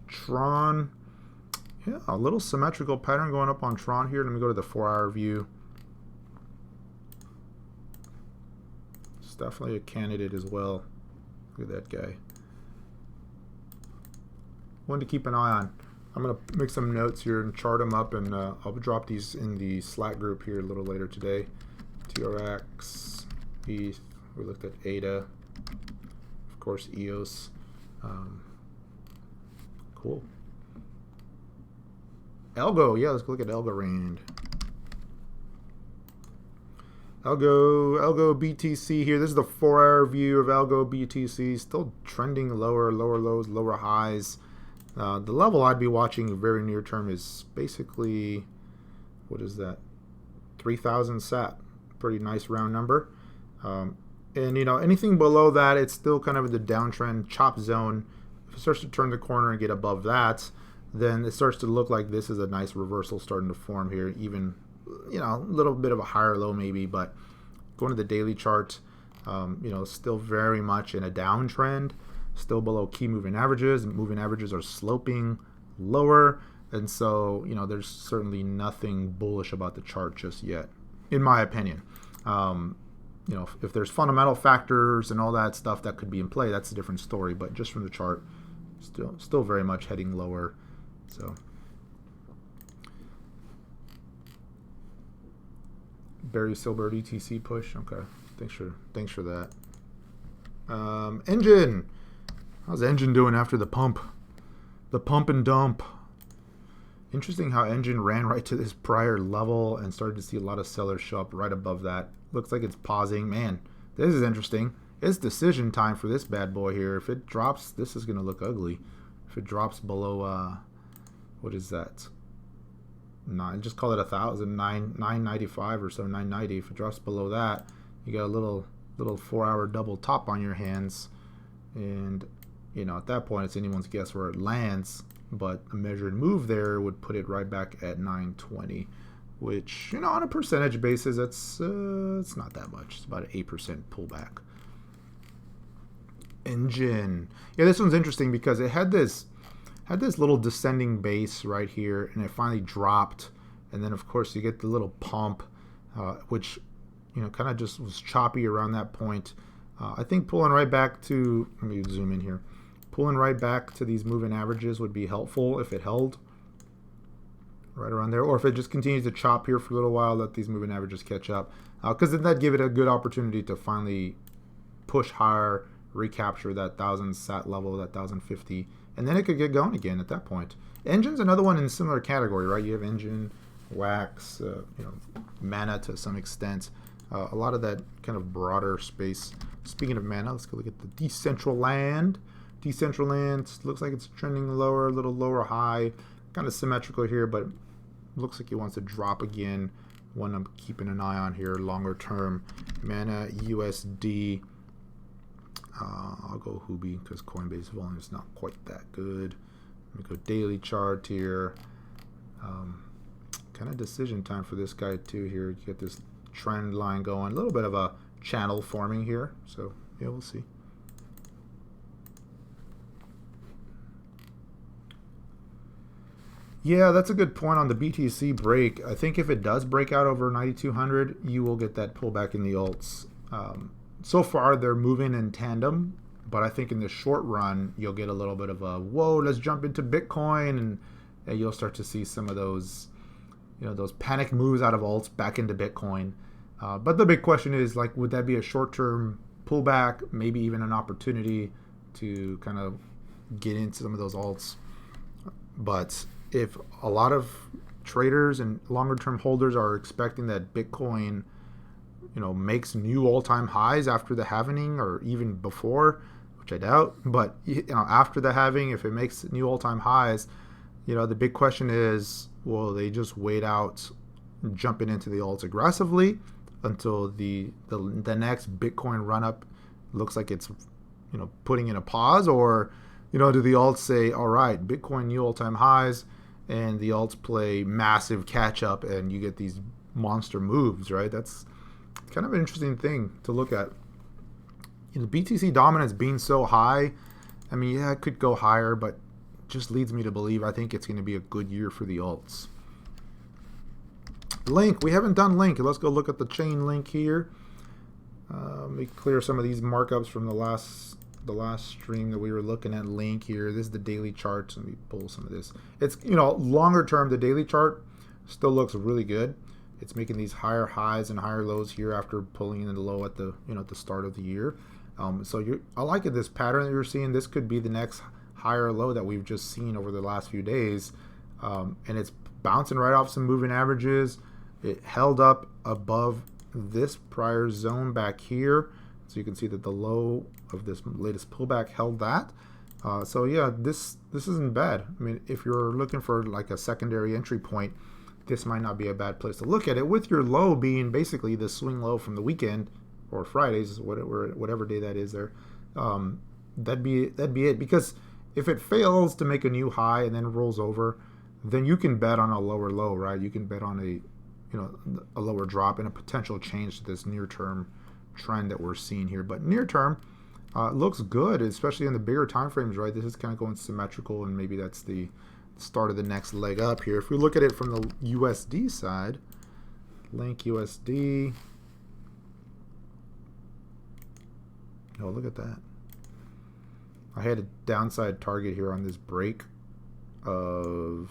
Tron, yeah, a little symmetrical pattern going up on Tron here. Let me go to the 4-hour view. It's definitely a candidate as well. Look at that guy. One to keep an eye on. I'm going to make some notes here and chart them up, and I'll drop these in the Slack group here a little later today. TRX, ETH, we looked at ADA, of course EOS. Cool. Algo, yeah, let's go look at Algorand. Algo BTC here. This is the 4-hour view of Algo BTC. Still trending lower lows, lower highs. The level I'd be watching very near term is basically, what is that? 3,000 sat. Pretty nice round number. And anything below that, it's still kind of in the downtrend chop zone. If it starts to turn the corner and get above that, then it starts to look like this is a nice reversal starting to form here. Even, a little bit of a higher low maybe, but going to the daily chart, still very much in a downtrend. Still below key moving averages. Moving averages are sloping lower, and so there's certainly nothing bullish about the chart just yet, in my opinion. If there's fundamental factors and all that stuff that could be in play, that's a different story. But just from the chart, still very much heading lower. So Barry Silbert ETC push. Okay, thanks for that. Engine. How's Engine doing after the pump? The pump and dump. Interesting how Engine ran right to this prior level and started to see a lot of sellers show up right above that. Looks like it's pausing. Man, this is interesting. It's decision time for this bad boy here. If it drops, this is going to look ugly. If it drops below, what is that? Just call it 995 or so, 990. If it drops below that, you got a little 4-hour double top on your hands. And at that point, it's anyone's guess where it lands, but a measured move there would put it right back at 920, which, on a percentage basis, it's not that much. It's about an 8% pullback. Engine. Yeah, this one's interesting because it had this little descending base right here, and it finally dropped, and then of course you get the little pump, which kind of just was choppy around that point. I think pulling right back to, let me zoom in here, pulling right back to these moving averages would be helpful if it held right around there, or if it just continues to chop here for a little while, let these moving averages catch up, because then that'd give it a good opportunity to finally push higher, recapture that 1,000 sat level, that 1,050, and then it could get going again at that point. Engine's another one in a similar category, right? You have Engine, Wax, Mana to some extent, a lot of that kind of broader space. Speaking of Mana, let's go look at the Decentraland. Decentraland looks like it's trending lower, a little lower high, kind of symmetrical here, but looks like it wants to drop again. One I'm keeping an eye on here longer term. Mana USD. I'll go Hubi because Coinbase volume is not quite that good. Let me go daily chart here. Kind of decision time for this guy too here. You get this trend line going, a little bit of a channel forming here. So yeah, we'll see. Yeah, that's a good point on the BTC break. I think if it does break out over 9,200, you will get that pullback in the alts. So far, they're moving in tandem, but I think in the short run, you'll get a little bit of a, whoa, let's jump into Bitcoin, and you'll start to see some of those, those panic moves out of alts back into Bitcoin. But the big question is, like, would that be a short-term pullback, maybe even an opportunity to kind of get into some of those alts? But if a lot of traders and longer-term holders are expecting that Bitcoin, makes new all-time highs after the halving or even before, which I doubt, but after the halving, if it makes new all-time highs, the big question is, will they just wait out jumping into the alts aggressively until the next Bitcoin run-up looks like it's putting in a pause, or do the alts say, all right, Bitcoin new all-time highs, and the alts play massive catch-up and you get these monster moves, right? That's kind of an interesting thing to look at. BTC dominance being so high, I mean, yeah, it could go higher, but just leads me to believe I think it's going to be a good year for the alts. Link, we haven't done Link. Let's go look at the chain Link here. Let me clear some of these markups from the last stream that we were looking at. Link here. This is the daily chart. Let me pull some of this. It's longer term. The daily chart still looks really good. It's making these higher highs and higher lows here after pulling in the low at the at the start of the year. I like it. This pattern that you're seeing. This could be the next higher low that we've just seen over the last few days, and it's bouncing right off some moving averages. It held up above this prior zone back here, so you can see that the low of this latest pullback held that. So yeah, this isn't bad. I mean, if you're looking for like a secondary entry point, this might not be a bad place to look at it, with your low being basically the swing low from the weekend or Fridays, whatever day that is there. That'd be it. Because if it fails to make a new high and then rolls over, then you can bet on a lower low, right? You can bet on a lower drop and a potential change to this near-term trend that we're seeing here. But near-term looks good, especially in the bigger time frames, right? This is kind of going symmetrical, and maybe that's the start of the next leg up here. If we look at it from the USD side, Link USD. Oh, look at that. I had a downside target here on this break of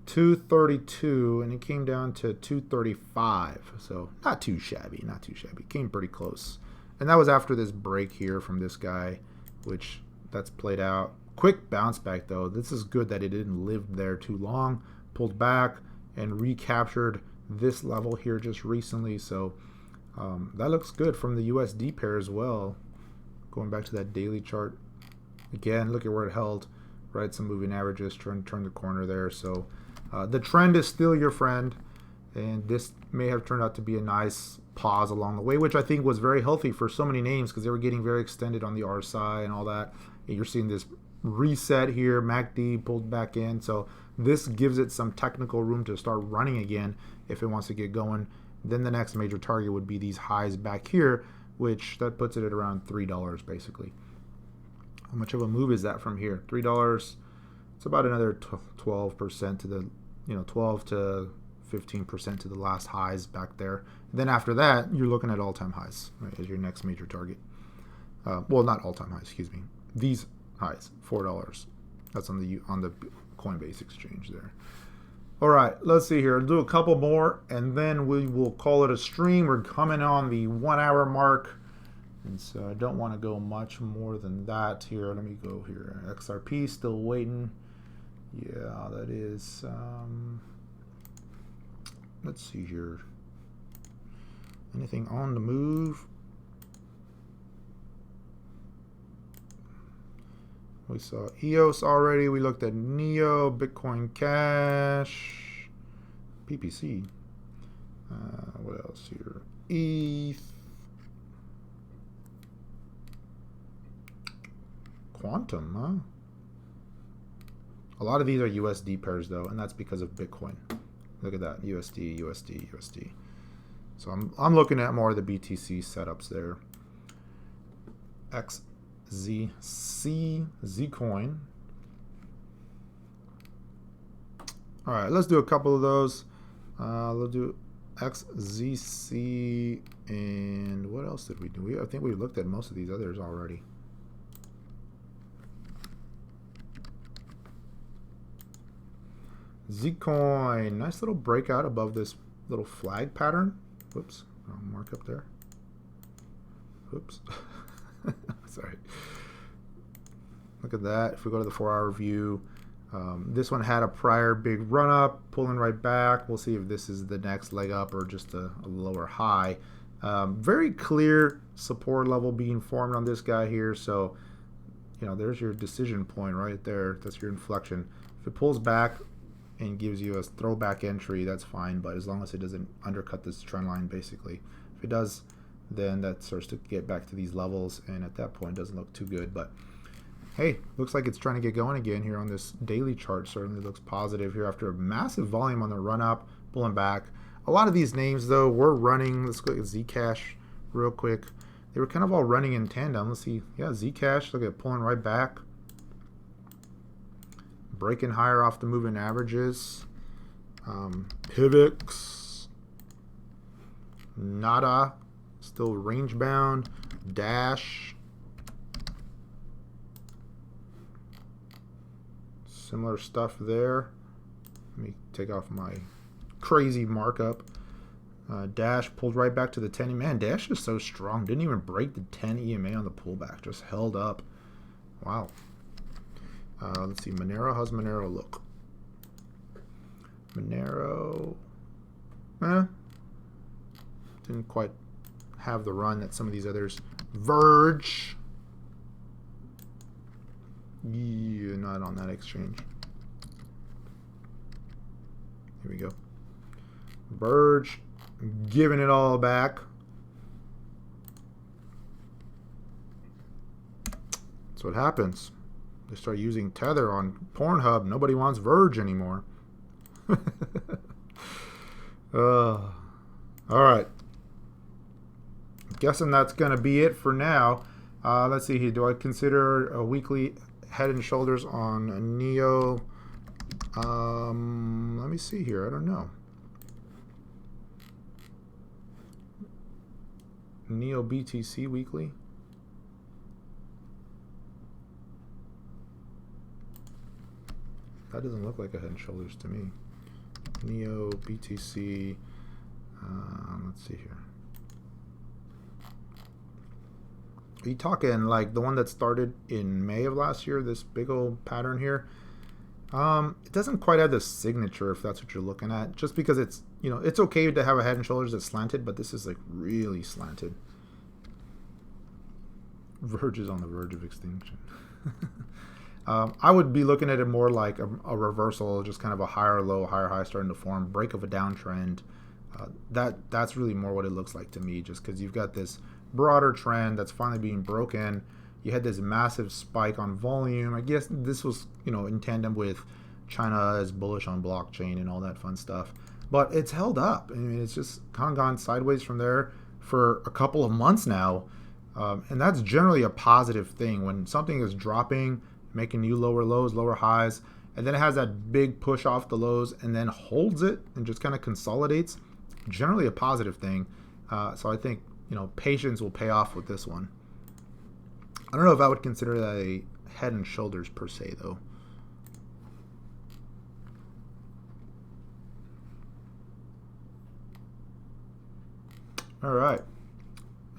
232, and it came down to 235. So not too shabby, not too shabby. Came pretty close. And that was after this break here from this guy, which that's played out. Quick bounce back though. This is good that it didn't live there too long. Pulled back and recaptured this level here just recently. So that looks good from the USD pair as well. Going back to that daily chart. Again, look at where it held. Right, some moving averages, turn the corner there. So the trend is still your friend. And this may have turned out to be a nice pause along the way, which I think was very healthy for so many names because they were getting very extended on the RSI and all that. And you're seeing this reset here, MACD pulled back in, so this gives it some technical room to start running again if it wants to get going. Then the next major target would be these highs back here, which that puts it at around $3 basically. How much of a move is that from here? $3. It's about another 12% to the, 12 to 15% to the last highs back there. Then after that, you're looking at all-time highs, right, as your next major target. Well, not all-time highs, excuse me. These highs, $4. That's on the Coinbase exchange there. All right, let's see here. I'll do a couple more, and then we will call it a stream. We're coming on the 1 hour mark, and so I don't want to go much more than that here. Let me go here. XRP still waiting. Yeah, that is. Let's see here. Anything on the move? We saw EOS already. We looked at NEO, Bitcoin Cash, BTC. What else here? ETH, Quantum, huh? A lot of these are USD pairs though, and that's because of Bitcoin. Look at that, USD, USD, USD. So I'm looking at more of the BTC setups there. Zcoin. All right, let's do a couple of those. Let's do XZC, and what else did we do? I think we looked at most of these others already. Zcoin, nice little breakout above this little flag pattern. Whoops, wrong mark up there. Whoops. Sorry. Look at that. If we go to the 4-hour view, this one had a prior big run up, pulling right back. We'll see if this is the next leg up or just a lower high. Very clear support level being formed on this guy here. So, there's your decision point right there. That's your inflection. If it pulls back and gives you a throwback entry, that's fine. But as long as it doesn't undercut this trend line, basically. If it does, then that starts to get back to these levels, and at that point it doesn't look too good. But hey, looks like it's trying to get going again here on this daily chart. Certainly looks positive here after a massive volume on the run up, pulling back. A lot of these names though were running. Let's look at Zcash real quick. They were kind of all running in tandem. Let's see. Yeah, Zcash, look at it, pulling right back, breaking higher off the moving averages. Pivx, Nada, still range bound. Dash, similar stuff there. Let me take off my crazy markup. Dash pulled right back to the 10. Man, Dash is so strong. Didn't even break the 10 EMA on the pullback. Just held up. Wow. Let's see. Monero. How's Monero look? Monero. Didn't quite have the run that some of these others. Verge. Yeah, not on that exchange. Here we go. Verge, giving it all back. That's what happens. They start using Tether on Pornhub. Nobody wants Verge anymore. All right. Guessing that's going to be it for now. Let's see here. Do I consider a weekly head and shoulders on NEO? Let me see here. I don't know. NEO BTC weekly. That doesn't look like a head and shoulders to me. NEO BTC. Let's see here. Are you talking like the one that started in May of last year? This big old pattern here. It doesn't quite have the signature, if that's what you're looking at. Just because it's, it's okay to have a head and shoulders that's slanted, but this is like really slanted. Verge is on the verge of extinction. I would be looking at it more like a reversal, just kind of a higher low, higher high starting to form, break of a downtrend. That's really more what it looks like to me, just because you've got this broader trend that's finally being broken. You had this massive spike on volume. I guess this was, in tandem with China is bullish on blockchain and all that fun stuff. But it's held up. I mean, it's just kind of gone sideways from there. for a couple of months now. And that's generally a positive thing. When something is dropping, making new lower lows, lower highs, and then it has that big push off the lows and then holds it and just kind of consolidates, generally a positive thing. So I think, patience will pay off with this one. I don't know if I would consider that a head and shoulders per se, though. All right.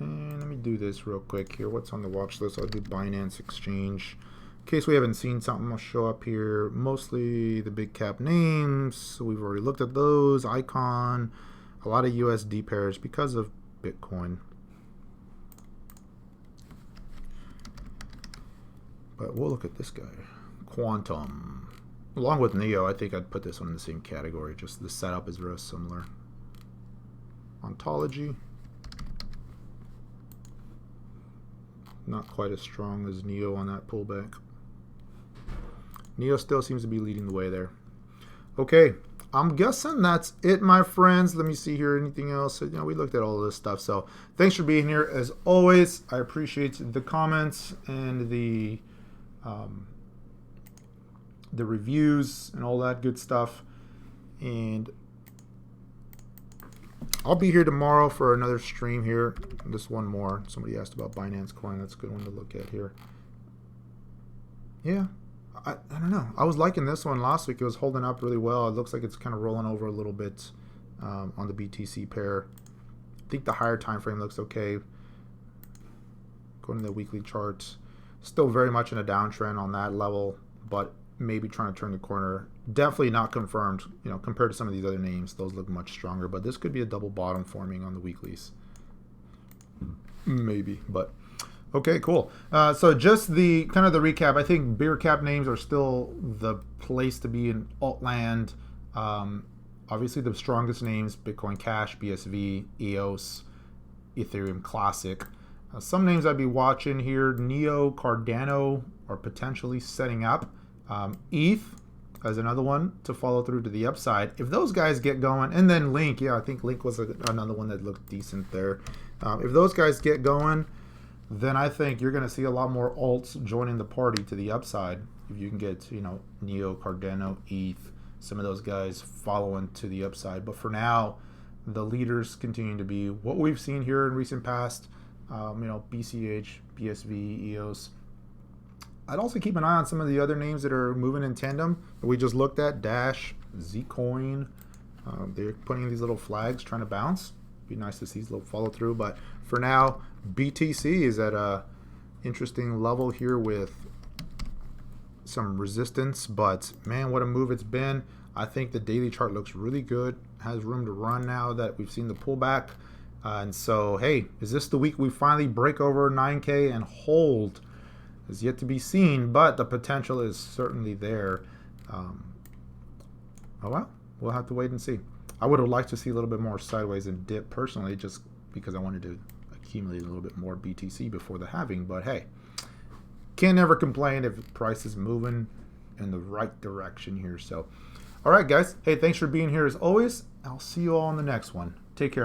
And let me do this real quick here. What's on the watch list? I'll do Binance Exchange. In case we haven't seen something, I'll show up here. Mostly the big cap names. So we've already looked at those. Icon. A lot of USD pairs because of Bitcoin. But we'll look at this guy. Quantum. Along with Neo, I think I'd put this one in the same category. Just the setup is very similar. Ontology. Not quite as strong as Neo on that pullback. Neo still seems to be leading the way there. Okay, I'm guessing that's it, my friends. Let me see here. Anything else? We looked at all of this stuff. So thanks for being here. As always, I appreciate the comments and the reviews and all that good stuff. And I'll be here tomorrow for another stream here. Just one more. Somebody asked about Binance Coin. That's a good one to look at here. Yeah, I don't know. I was liking this one last week. It was holding up really well. It looks like it's kind of rolling over a little bit on the BTC pair. I think the higher time frame looks okay. Going to the weekly charts. Still very much in a downtrend on that level, but maybe trying to turn the corner. Definitely not confirmed, compared to some of these other names. Those look much stronger, but this could be a double bottom forming on the weeklies. Maybe, but okay, cool. So just the kind of the recap. I think bigger cap names are still the place to be in Altland. Obviously the strongest names: Bitcoin Cash, BSV, EOS, Ethereum Classic. Some names I'd be watching here: Neo, Cardano are potentially setting up. ETH as another one to follow through to the upside. If those guys get going, and then Link, I think Link was another one that looked decent there. If those guys get going, then I think you're going to see a lot more alts joining the party to the upside. If you can get, Neo, Cardano, ETH, some of those guys following to the upside. But for now, the leaders continue to be what we've seen here in recent past. BCH, BSV, EOS. I'd also keep an eye on some of the other names that are moving in tandem that we just looked at. Dash, Zcoin. They're putting these little flags trying to bounce. Be nice to see these little follow through. But for now, BTC is at a interesting level here with some resistance. But man, what a move it's been. I think the daily chart looks really good. Has room to run now that we've seen the pullback. And so, hey, is this the week we finally break over 9K and hold? Is yet to be seen, but the potential is certainly there. Oh well, we'll have to wait and see. I would have liked to see a little bit more sideways and dip personally, just because I wanted to accumulate a little bit more BTC before the halving. But hey, can't never complain if the price is moving in the right direction here. So, all right, guys. Hey, thanks for being here as always. I'll see you all on the next one. Take care.